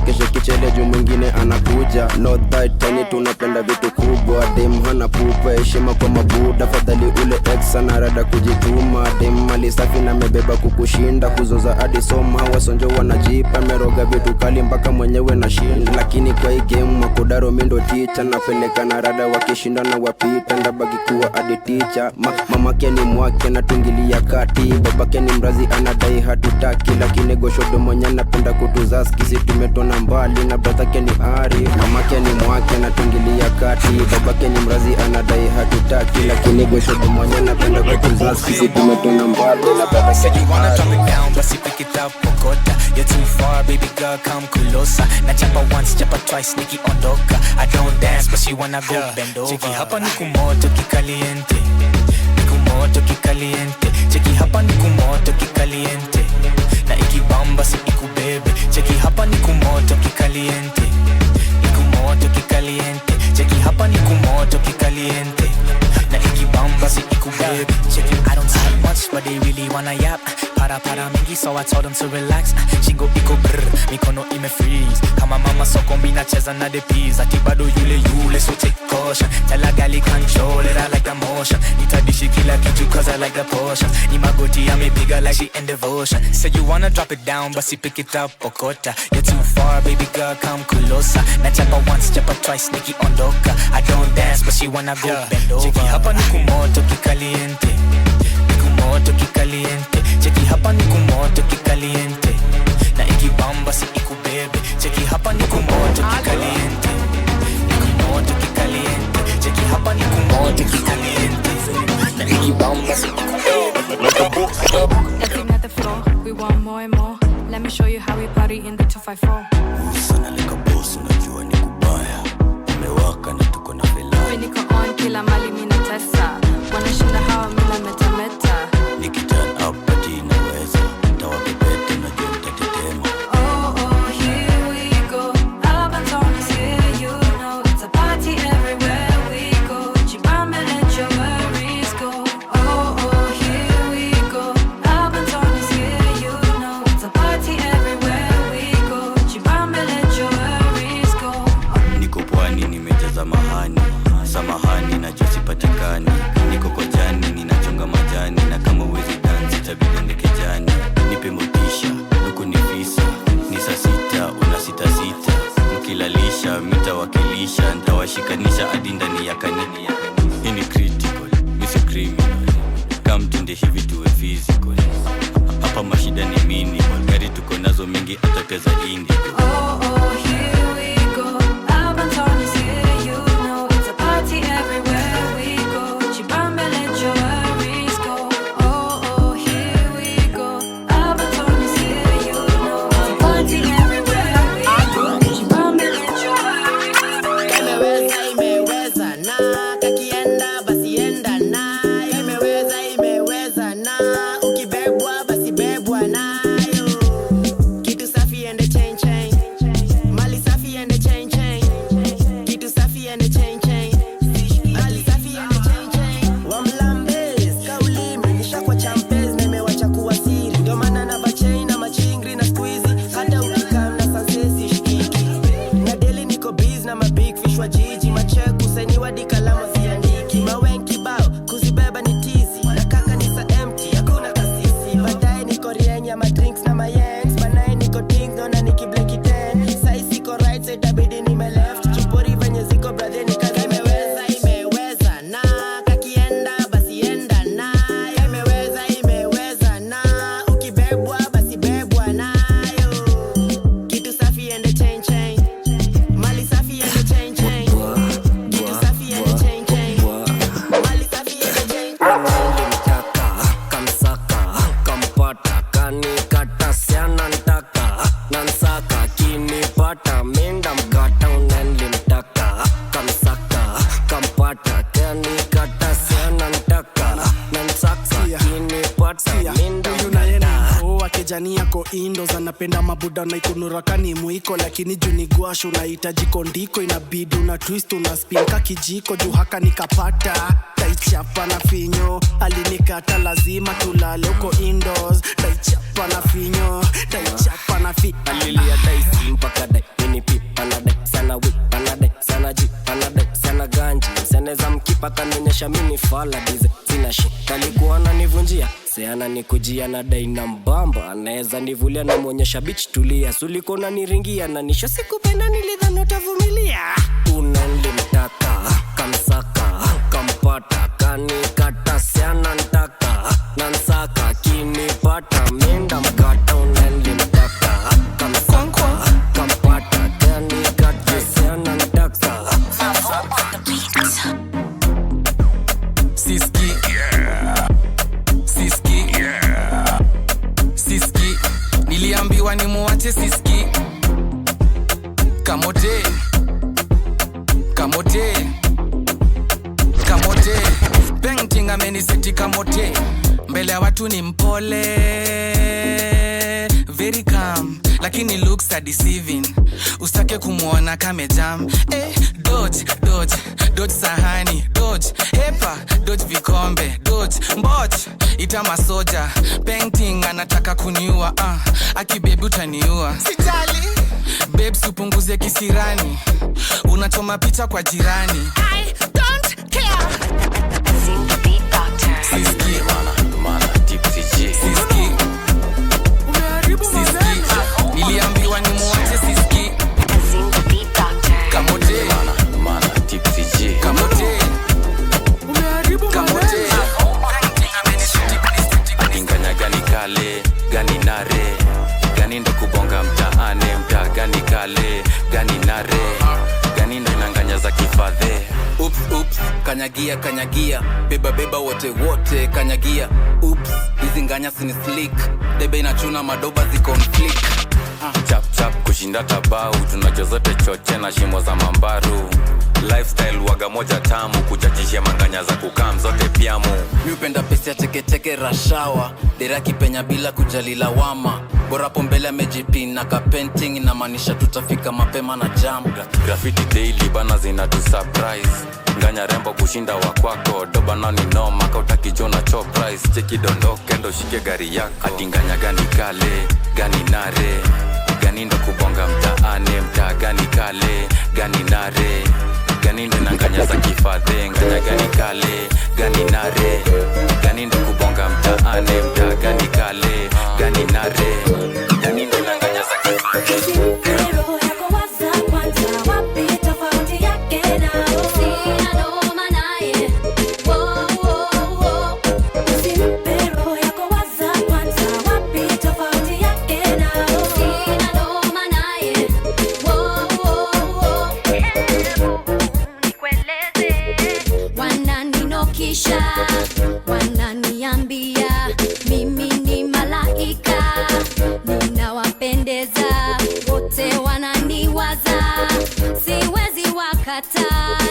Speaker 4: tuchekeshe kichele juu mwingine anakuja. Not that tiny tunapenda vitu kubwa. Dem hana pupa heshima kwa mabuda. Fadhali ule ex anarada kujituma. Dem mali safi na mebeba kukushinda. Kuzoza hadi soma wasonjo wanajipa. Meroga vitu kali mpaka mwenyewe na shinda. Lakini kwa hii game makodaro mindo teacher. Napeleka na rada wakishinda na wapita. Ndabaki kuwa hadi teacher. Mamake ni mwake na tungilia kati. Babake ni mrazi anadai hatutaki. Lakini goshodo mwenye napenda kutuzaski. Si tumetona mbali na brathake ni ari. Mamake ni mwake na tungilia kati. Babake ni mrazi anadai hatutaki. Lakini goshodo mwenye napenda kutuzaski. Si tumetona mbali na brathake ni ari.
Speaker 5: Basi pick it up, Bogota. You're too far, baby girl, come closer. Na chapa once, chapa twice, nikiondoka. I don't dance, but she wanna go bend over. Cheki hapa ni kumoto kikaliente. Nikumoto kikaliente. Cheki hapa ni kumoto kikaliente. Na ikibamba si ikubebe. Cheki hapa ni kumoto kikaliente. Nikumoto kikaliente. Cheki hapa ni kumoto kikaliente. Na ikibamba si ikubebe. Cheki I don't talk much, but they really wanna yap. Para mingi, so I told them to relax. Shingo iko brr, mikono ime freeze. Kama mama soko mina cheza na the peas. Ati bado yule, so take caution. Tell a gali control it, I like the motion. Nitadishi kila kitu cause I like the portion. Ni magoti amepiga like she in devotion. Say you wanna drop it down, but pick it up, Okota. You're too far, baby girl, come closer. Na chapa once, chapa twice, nikiondoka. I don't dance, but she wanna go bend over. Cheki hapa ni kumoto kikaliente. Nikumoto kikaliente. Cheki hapa ni kumoto kikaliente. Na ikibamba si ikubebe. Cheki hapa ni kumoto kikaliente. Nikumoto kikaliente. Cheki hapa ni kumoto kikaliente. Na ikibamba si ikubebe.
Speaker 9: Looking at the floor, we want more and more. Let me show you how we party in the 254.
Speaker 21: Sana leka boss unajua ni kubaya. Umewaka na tuko na vela.
Speaker 9: We niko on kila mali mina tesa. Wanashinda hawa mina metameta.
Speaker 21: Niki turn up party inaweza. Tawapepete na jua mtatetema.
Speaker 9: Oh, here we go. Albaton is here, you know. It's a party everywhere we go. Jibambe, let your worries go. Oh, here we go. Albaton is here, you know. It's a party everywhere we go. Jibambe, let your worries go.
Speaker 21: Niko pwani nimejaza mahani. Samahani na jua sipatikani. Niko kwa jani ninachonga majani. Na kama uwezi dansi itabidi ndekejani. Nipe motisha, huku ni visa. Ni saa sita, una sita sita. Mkilalisha, mitawakilisha. Ntawashikanisha hadi ndani ya kanini. Hii ni critical, misi criminal. Come tunde hivi tuwe physical. Hapa mashida ni minimal. Gari tuko nazo mingi atateza indi.
Speaker 9: Oh, here we go. Albaton is here, you know. It's a party everywhere we go. Jibambe, let your worries go. Oh, here we go. Albaton is here, you know. It's a party everywhere we go. Jibambe, let your worries go.
Speaker 24: Imeweza na kakienda basi enda na. Imeweza na ukibebwa basi bebwa nayo. Kitu safi ende chain chain. Mali safi ende chain chain. Kitu safi ende chain chain. Mali safi ende chain chain. Wamlambes kauli menisha kwa champes na imewacha kuwa siri. Ndio maana na bachain na machingri na squeezy. Hata ukikaa na sansesi shikiki. Na daily niko busy na mabig fish wa jiji. Macheku sainiwa di kalamu ziandiki. Mawenki bao kuzibeba ni tizi. Na kaka ni sa empty hakuna kasisi. Baadaye niko rienya ma drinks na mayengs. Banaye niko ding dona nikibleki 10. Sai siko right side itabidi nime left. Chupori venye ziko brother ni kazi. Imeweza na kakienda basi enda na. Imeweza na ukibebwa basi bebwa nayo. Kitu safi ende chain chain. Mali safi ende chain chain. Kitu safi ende chain chain. Mali safi ende chain chain.
Speaker 10: Nilimtaka, kamsaka, kampata, kanikata, siana ntaka, nansaka, kinipata, minda mkata, unenlimtaka, kamsaka, kampata, kanikata, siana ntaka, nansaka, kinipata, minda mkata.
Speaker 13: Kijani yako indos anapenda mabuda na ikunuraka ni mwiko. Lakini juu ni guasho unahitaji kondiko. Inabidi una twist una spin ka kijiko. Juu haka nikapata taichapa na finyo. Alinikata lazima tulale uko indoors. Taichapa na finyo. Taichapa na finyo.
Speaker 10: Alilia daisi mpaka dai paka nionyesha mini fala dize sina shi kalikuwa ananivunjia seana nikujia na dai na mbamba anaweza nivulia na muonyesha bitch tulia suliko na niringia na nisho sikupenda nilidhani utavumilia unanlimtaka kamsaka kampata kanikata seana ntaka nansaka kinipata minda mkata unanlimtaka kamsaka kampata kanikata seana ntaka
Speaker 23: Siski, yeah. Siski, yeah. Siski, niliambiwa ni muache Siski. Kamote, kamote, kamote. Painting ameniseti kamote. Mbele ya watu ni mpole, very calm, lakini looks are deceiving. Usitake kumuona kame jam. Dodge, dodge, dodge sahani, dodge hepa, dodge vikombe, dodge mboch, ita masoja. Painting anataka kuniua, akibebi utaniua. Sijali, babes upunguze kisirani, unachoma picha kwa jirani. I don't care. Siski,
Speaker 2: mana tipsy G.
Speaker 23: Siski, Siski, niliambiwa ni muache Siski. Kamote,
Speaker 2: mana tipsy G.
Speaker 23: kamote, kamote.
Speaker 2: Inganya gani kale, gani nare, gani ndo kubonga mtaane, mta gani kale, gani nare, gani ndo inanganya za kifadhe.
Speaker 1: Oops, kanyagia, kanyagia, beba wote, kanyagia. Oops, hizi nganya sini slick, debe inachuna madoba ziko on flick.
Speaker 2: Chap kushinda tabau, tunajua zote choche na shimo za mambaru. Lifestyle waga moja tamu, kuchachisha manganya za kukam zote piamu.
Speaker 1: Mi upenda pesi ya teke rashawa, deraki penya bila kujali lawama. Borapo mbele amejipina ka painting, inamaanisha tutafika mapema na jam.
Speaker 2: Graffiti daily bana zina tu surprise. Nganya rembo kushinda wakwako, doba nani noma kautaki jona chop price. Cheki dondoke ndo shike gari yako. Ati nganya gani kale, gani nare, gani ndo kubonga mtaane, mta gani kale, gani nare, gani ndo nanganya za kifadhe. Nganya gani kale, gani nare, gani ndo kubonga mtaane, mta gani kale, gani nare, gani ndo nanganya za kifadhe.
Speaker 6: Wananiambia mimi ni malaika, ninawapendeza wote, wananiwaza, siwezi wakata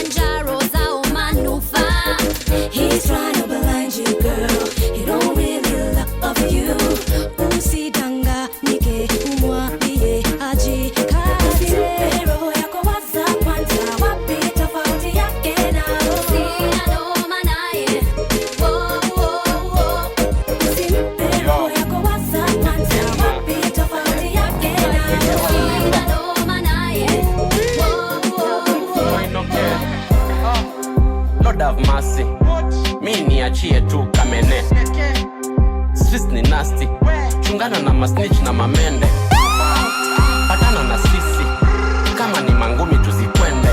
Speaker 6: njaro zao manufaa. He's trying to blind you girl, he don't really love you. Usidanganyike, umwambie ajikaze. Roho yako waza kwanza, wapi tofauti yake na
Speaker 15: Lord have mercy, mi niachie tu kamene. Streets ni nasty, chungana na masnitch na mamende. Patana na sisi, kama ni mangumi tuzikwende.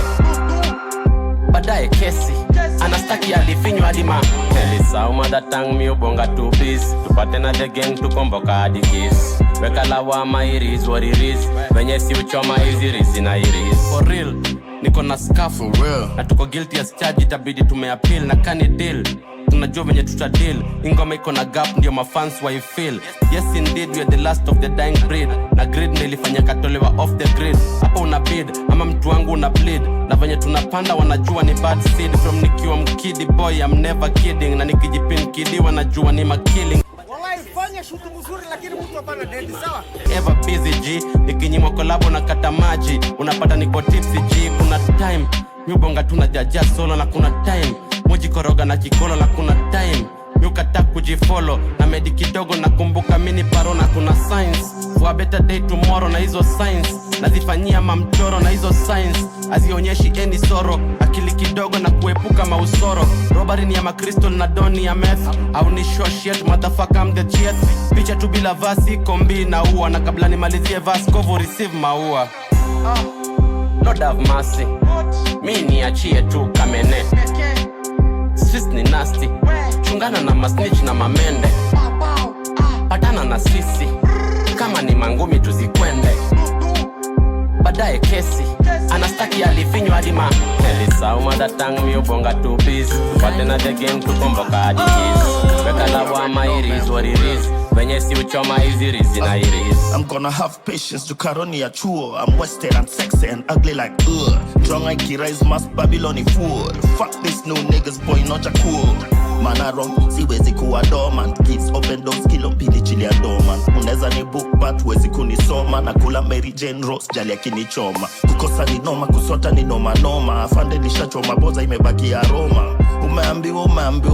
Speaker 15: Baadaye kesi, anastaki alifinywa alima. Elisa umadatang mi ubonga tu bis, tupate na the gang tukomboka hadi kiss. Weka lawama iris what it is, venye si uchoma hizi rizi na iris. For real, niko na scarf for real, na tuko guilty as charge, itabidi tumeappeal na kani deal. Tunajua venye tutadeal, ingoma iko na gap ndio mafans waifeel. Yes indeed we are the last of the dying breed, na grid nilifanya katolewa off the grid. Hapa una bid, ama mtu wangu una bleed, na venye tunapanda wanajua ni bad seed. From nikiwa mkidi boy I'm never kidding, na nikijipin kidi wanajua ni makilling.
Speaker 19: Fanya shutu mzuri lakini mtu hapana dead, sawa?
Speaker 15: Ever busy G, nikinyimwa kolabo na kata maji, unapata niko tipsy G. Kuna time miubonga tunajaja solo, na kuna time moji koroga na jikolo, na kuna time miukata kujifollow na medi kidogo, na kumbuka mini paro, na kuna signs for a better day tomorrow, na hizo signs nazifanyia mamchoro na hizo signs hazionyeshi any soro. Akili kidogo na kuepuka mausoro. Robbery ni ya makristo na doni ya meth. Au ni show shit motherfucker I'm the GS. Picha tu bila vasi kombi na ua. Na kabla nimalizie verse cover receive maua. Lord have mercy, mi niachie tu kamene. Streets ni nasty, chungana na masnitch na mamende. Patana na sisi, kama ni mangumi tuzikwende. Badaye kesi, anastaki alifinywa hadi ma Elisa umadatang mi ubonga two piece. Tupate na the game tukomboka hadi kiss. Weka lawama it is what it is. Venye si uchoma hizi rizi na iris.
Speaker 11: I'm gonna have patience to karoni ya chuo. I'm wasted and sexy and ugly like ugh. Drunk I rise mass Babyloni fool. Fuck this new niggas boy not ya cool. Man I wrong, siwezi kuwa dormant. Kids open doors kilo pili chili ya dormant. Uneza ni book but wezi kunisoma. Na kula Mary Jane Rose jali ya kinichoma. Kukosa ni noma, kusota ni noma noma. Afande nishachoma boza imebaki aroma. Umeambiwa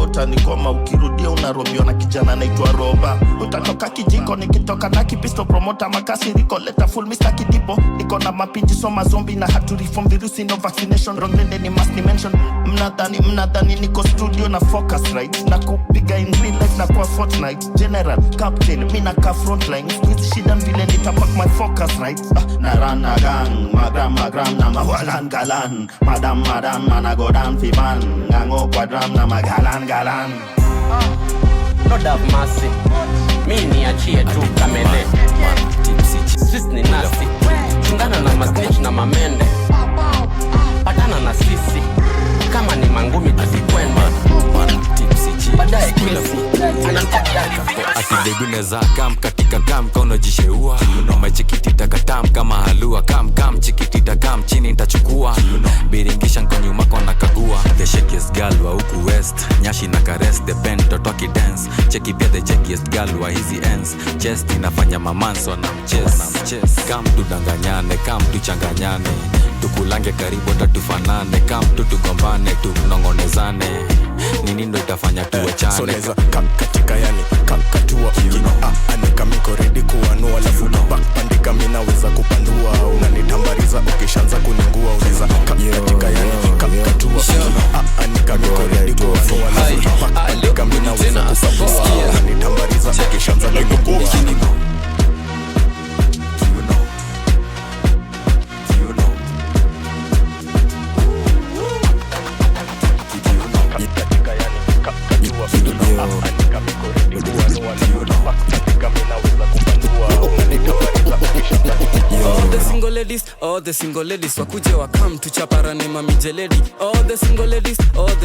Speaker 11: utanikoma. Ukirudia unarobiwa na kijana naitwa Roba. Utatoka kijiko nikitoka na kipisto. Promoter makasi riko leta full Mr. Kidipo. Niko na mapinji soma zombie na hatu reform. Virusi no vaccination. Wrong rende ni must dimension. Mnadhani niko studio na focus right. Na kupiga in real life na kwa Fortnite. General, captain, mina ka frontline. Squeeze shida vile nitapak my focus right. Narana gang, magram na mawalan galan. Madam managodan fiban. Ngango kwadram na magalan.
Speaker 15: Lord have mercy, mi niachie tu kamene. Streets ni nasty, chungana na masnitch na mamende. Patana na sisi, kama ni mangumi tuzikwende. Badaye kesi, anastaki
Speaker 2: Asidegune za kam katika kam kono jisheua. Machikitita katam kama halua. Kam chikitita kam chini nitachukua. Biringisha nko nyuma kona kagua. The shakiest girl wa huku west. Nyashi na karest the bend totoki dance. Cheki pia the shakiest girl wa hizi ends. Chest inafanya mamanso na mches. Kam tudanganyane, kam tuchanganyane. Tukulange karibu tatufanane. Kam tutugombane, tunongonezane. Nini ndo itafanya tuwechane.
Speaker 7: So neza katika yani kakatua anika miko ready kuanua. Lafu back pandika minaweza kupandua. Unanitambariza ukishanza kuningua. Uneza katika yani kakatua anika miko ready kuanua. Lafu back pandika minaweza kupandua. Unanitambariza ukishanza kuningua.
Speaker 12: All the single ladies wakuje wakam tuchaparane mamijeledi. All the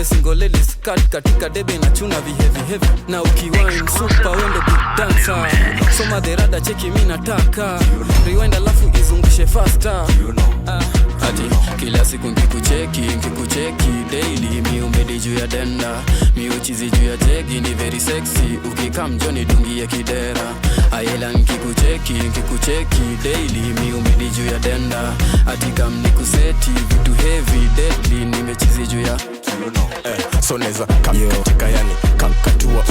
Speaker 12: single ladies kat katika debe na chuna heavy na ukiwine super wendo big dancer. Soma derada cheki mimi nataka rewind alafu izungushe faster. Ati kila siku nkikucheki daily mi umedi juu ya denda. Mi uchizi juu ya jegi ni very sexy. Ukikam joni dungi ya kidera. Ayela nkikucheki daily mi umedi juu ya denda. Ati kam nikuseti vitu heavy deadly nimechizi juu ya
Speaker 7: so neza katika yani kakatua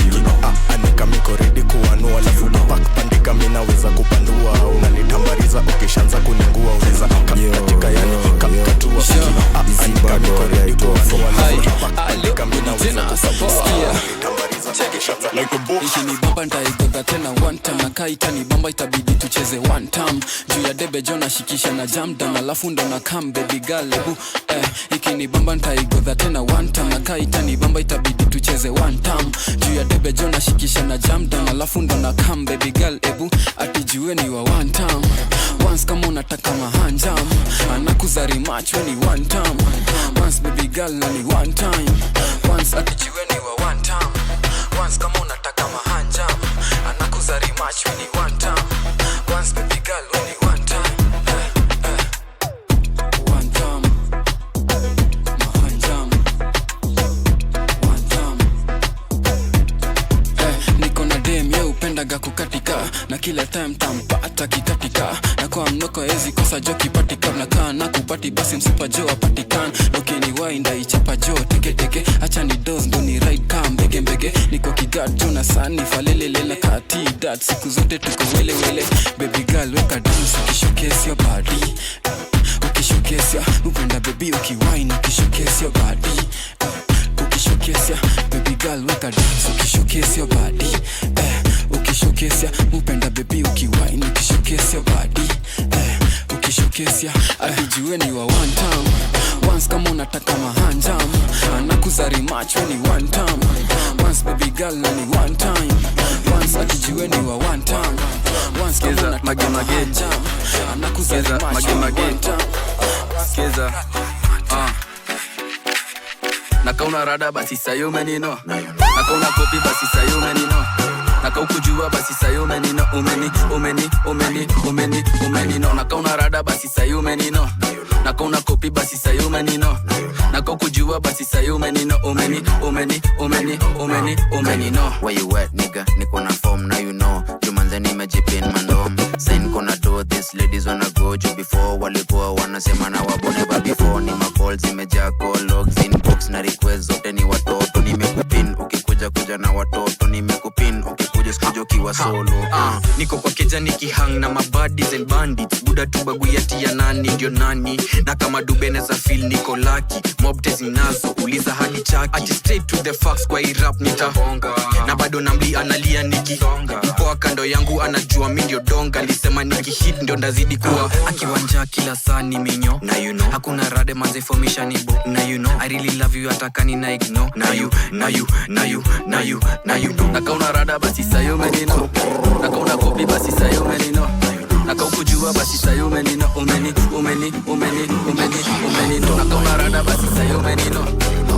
Speaker 7: anika miko ready kuanua. Lafu back pandika minaweza kupandua. Unanitambariza ukishanza kuningua. Uneza katika yani kakatua anika miko ready kuanua. Lafu back pandika minaweza kupandua.
Speaker 12: Iki ni bamba nitaigoda tena one time. Na kaita ni bamba itabidi tucheze one time. Juu ya debe jona shikisha na jam down. Alafu ndo na come baby girl ebu iki ni bamba nitaigoda tena one time. Na kaita ni bamba itabidi tucheze one time. Juu ya debe jona shikisha na jam down. Alafu ndo na come baby girl ebu atijue ni wa one time. Once kama unataka mahanjam. Anakuzari match we ni one time. Once baby girl na ni one time. Once atijue ni wa one time. Once kama unataka mahanja anakuzari match we ni one time. Once baby girl we ni one time. One time mahanja one time. Niko na dem ye upendaga kukatika. Na kila time tampata kikatika. Na kwa mnoko ezi uwezi kosa jo kipati kabla kana kupati basi msupa jo apatikana lokeni wainda ichapa jo teke teke acha ni dos ndo ni ride car mbege mbege niko kigat jo na sani falelele na kati dat siku zote tuko wele wele baby girl weka dance ukishowcase your body ukishowcase upenda baby ukiwine ukishowcase your body ukishowcase baby girl weka dance ukishowcase your body ukishowcase upenda baby ukiwine ukishowcase your body ukishowcase akijue ni wa one time once kama unataka mahanjam anakuzari macho ni one time once baby girl na ni one time once akijue ni wa one time once kama unataka mahanjam anakuzari macho ni one time
Speaker 3: Keza Nakauna rada basi sayo menino Nakauna kopi basi sayo menino Nakaukujua basi sayo menino Umenino Nakauna rada basi sayo menino Nakauna kopi basi sayo menino Nakaukujua basi sayo menino Umenino
Speaker 18: Where you at nigga, niko na form now you know Jumanze nimejipin mandom Sign kona do this ladies wanna go juu before walikuwa wanasema na waboneba before ni macalls imejaa call logs inbox na request zote ni watoto nimekupin ukikuja kuja na watoto nimekupin ukikuja sikuja ukiwa solo
Speaker 3: Niko kwa keja nikihang na mabaddies and bandits Buda tu baguyati ya nani ndio nani Na kama dubene za feel niko lucky Mob tezi nazo uliza hadi chaki Ati straight to the facts kwa hii rap nitahonga Na bado namli analia niki Mpoa kando yangu anajua mi ndio donga Lisema nikihit ndio ndazidi kuwa Akiwanja kila saa ni minyo Na you know Hakuna rade manze formation ibo Na you know I really love you atakani na ignore Na you Nakauna rada basi sayo menino Nakauna kopi basi sayo menino Nakaukujua basi sayo menino Umenino Nakauna rada basi sayo menino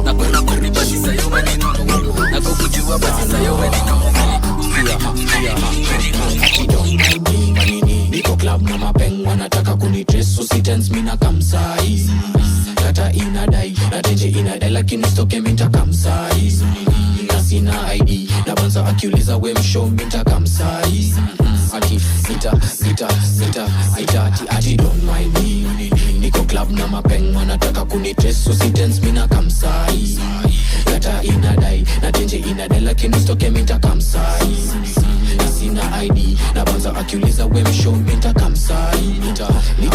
Speaker 3: Nakauna kopi basi sayo menino Nakaukujua basi sayo menino
Speaker 20: Niko club na mapeng wanataka kunitrace usitense mina kamsai Data inadai na tenje inadai lakini stoke minta kamsai Na sina ID na banza akiuliza we mshow minta kamsai Ati nita ati don't mind me Niko club na mapeng wanataka kunitrace usitense mina kamsai Data inadai na tenje inadai lakini stoke minta kamsai Na sina ID na banza akiuliza we mshow minta kamsai Nita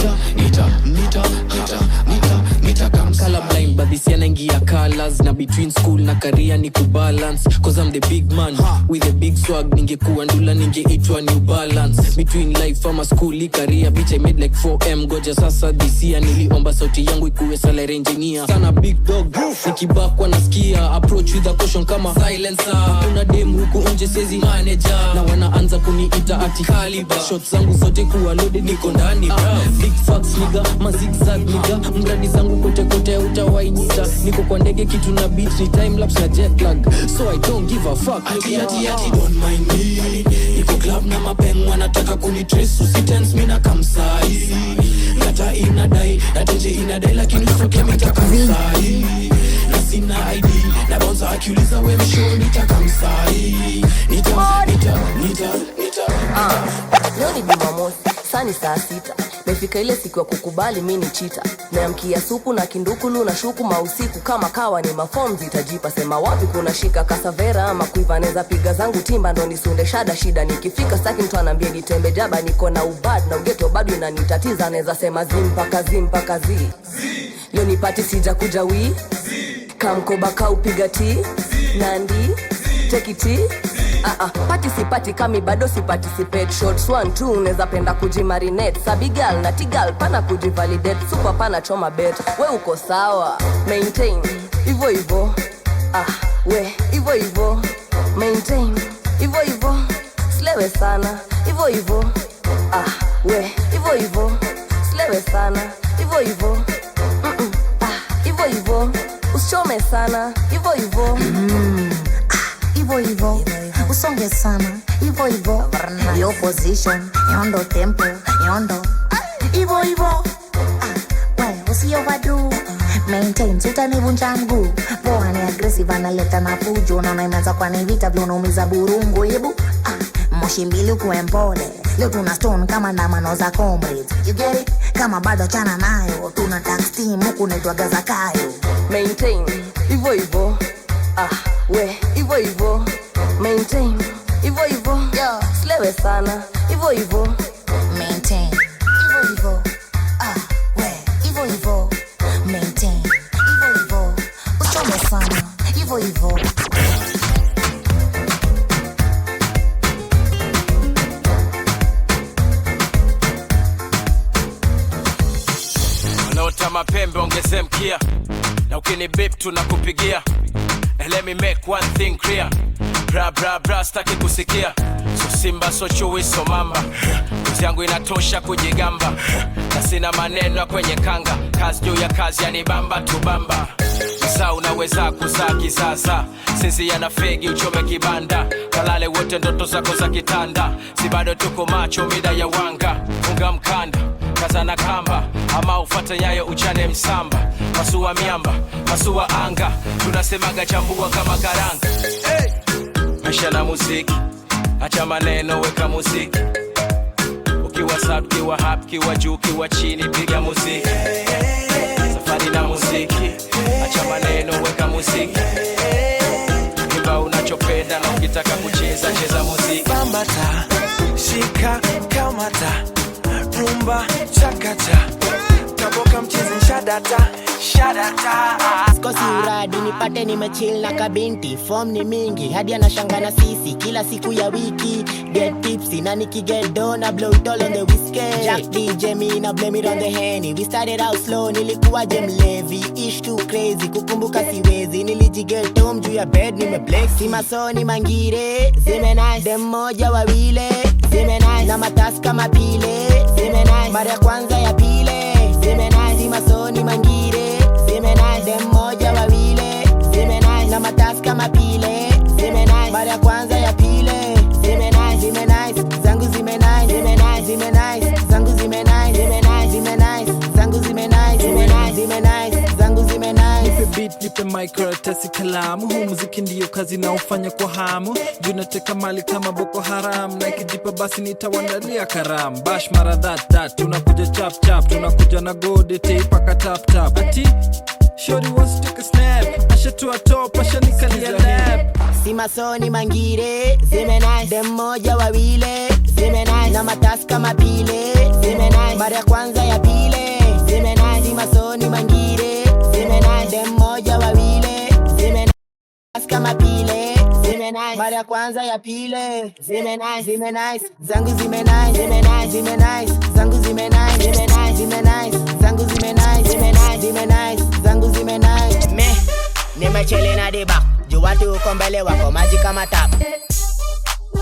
Speaker 20: kamsai
Speaker 22: Color blind but this yanangia colors Na between school na career ni kubalance Cause I'm the big man with a big swag Ningekuwa ndula ningeitwa New Balance Between life ama school career Bitch I made like 4M Goja sasa this year Niliomba sauti yangu ikuwe salary engineer Sana big dog Nikibakwa nasikia Approach with a caution kama silencer Kuna dem huku nje sezi manager Na wanaanza kuniita ati caliber Shots zangu zote kuwa loaded niko ndani Big facts nigga mazigzag nigga Mradi zangu kote kote utawainita Niko kwa ndege kitu na beat ni time lapse na jet lag So I don't give a fuck
Speaker 20: Ati don't mind me Niko club na mapeng wanataka kunitrace usitense mina kamsai Data inadai na tenje inadai lakini stoke minta kamsai Na sina ID na bonza akiuliza we mshow nita kamsai
Speaker 25: Leo ni Jumamosi, saa ni saa 6 Mefika ile siku ya kukubali mini chita Meamkia supu na kindukulu na shuku mausiku Kama kawa ni maform zitajipa Sema wapi kuna shika kasavera ama kuivaneza piga zangu timba ndo nisunde shida Nikifika staki mtu anambie nitembe jaba Niko na ubad na ugeto bado inanitatiza Neza sema zimpaka zi Leo nipati sija kuja wii Kamkoba kaupiga ti Nandi Tekiti Pati sipati kami bado siparticipate Shots 1, 2 uneza penda kujimarinate Sabigal na tigal pana kujivalidate Super pana choma bet We uko sawa Maintain Ivo we Ivo Maintain Ivo Slewe sana Ivo we Ivo Slewe sana Ivo Ivo Usichome sana Ivo
Speaker 26: Ivo usonge sana Ivo Yo position yondo tempo yondo Ivo we usi overdo maintain utanivunja mguu poa ni aggressive analeta na fujo na unaanza kwa ni vita vile unaumiza burungu hebu moshi mbili kuwe mpole leo tuna stone kama ndamano za comrades you get it kama bado chana nayo tuna tax team huku naitwa Gazakayo.
Speaker 25: Maintain hivyo hivyo, we hivyo hivyo, maintain hivyo hivyo, slewe sana hivyo hivyo,
Speaker 26: maintain hivyo hivyo, we hivyo hivyo, maintain hivyo hivyo, usome sana hivyo hivyo.
Speaker 4: Wanaota mapembe ongeze mkia, na ukini beep tunakupigia. And let me make one thing clear, bra bra bra staki kusikia. So simba so chui so mamba, kazi yangu inatosha kujigamba, na sina maneno ya kwenye kanga. Kazi juu ya kazi yanibamba tubamba. Msa unaweza kuzaa kisasa, sisi yana fegi uchome kibanda. Kalale wote ndoto zako za kitanda, si bado tuko macho mida ya wanga. Unga mkanda, kaza na kamba, ama ufate nyayo uchane msamba. Masua miamba, masua anga, tunasemaga chambua kama karanga. Hey! Maisha na muziki, acha maneno weka muziki. Ukiwa sub, kiwa hap, kiwa juu, kiwa chini, piga muziki. Safari na muziki, acha maneno weka muziki. Kimba unachopenda na ukitaka kucheza, cheza muziki.
Speaker 5: Bambata, shika, kamata, rumba, chakata, kaboka mchezi shadata, shadata.
Speaker 26: Sikosi uradi nipate nimechill na kabinti. Form ni mingi hadi anashanga na sisi kila siku ya wiki. Get tipsy na nikiget dough na blow it all on the whiskey. Jack DJ me na blame it on the Henny. We started out slow nilikuwa mlevi. Ish too crazy kukumbuka siwezi. Nilijiget home juu ya bed nimeblex. Si masoni mangire zime nice. Dem moja wawile zime nice. Na matasi kama pile zime nice. Mara ya kwanza ya pile zime nice. Si masoni mangire zime nice. Dem moja wawile zime nice. Na matasi kama pile zime nice. Mara ya kwanza ya pile zime nice. Zime nice, zangu zime nice. Zime nice, zime nice, zangu zime nice. Zime nice, zime nice, zangu zime nice. Zime nice, zime nice, zangu zime nice.
Speaker 8: Nipe beat, nipe mic, karatasi kalamu. Huu muziki ndiyo kazi na ufanya kwa hamu. Juu nateka mali kama Boko Haram, na ikijipa basi nitawandalia karamu. Bash mara that, tunakuja chap chap. Tunakuja na gode tape aka tap tap. Ati shorty wants to take a snap, asha to a top, asha nikalia lap.
Speaker 26: Si masoni mangire zime nice. Dem moja wawile zime nice. Na matasi kama pile zime nice. Mara ya kwanza ya pile zime nice. Si masoni mangire zime nice. Dem moja wawile zime nice. Kama pile zime nice. Mara ya kwanza ya pile zime nice. Zime nice, zangu zime nice. Zime nice, zime nice, zangu zime nice. Zime nice, zime nice, zangu zime nice. Zime nice, zime nice, zangu zime nice. Me nimechele na deba juu watu uko mbele wako maji kama tap.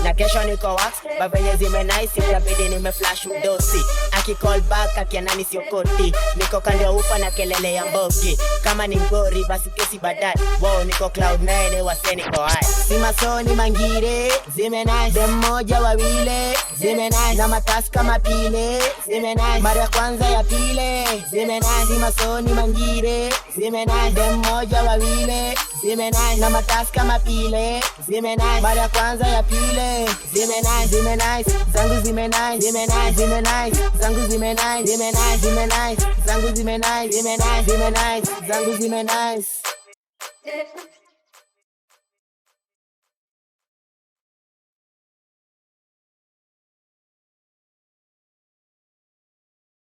Speaker 26: Na kesho niko wax, bavenye zime nice. Itabidi nimeflash mdosi. Aki call back, akianani sio koti. Niko kando ufa na kelele ya mbogi. Kama ni ngori, basi kesi badai. Wow, niko cloud 9, wase niko high. Si masoni mangire zime nice. Dem moja wawile zime nice. Na matasi kama pile zime nice. Mara ya kwanza ya pile zime nice. Si masoni mangire zime nice. Dem moja wawile zime nice. Na matasi kama pile zime nice. Mara ya kwanza ya pile zime nice. Zime nice, zangu zime nice. Zime nice, zime nice, zangu zime nice. Zime nice, zime nice, zangu zime nice. Zime nice, zime nice, zangu zime nice.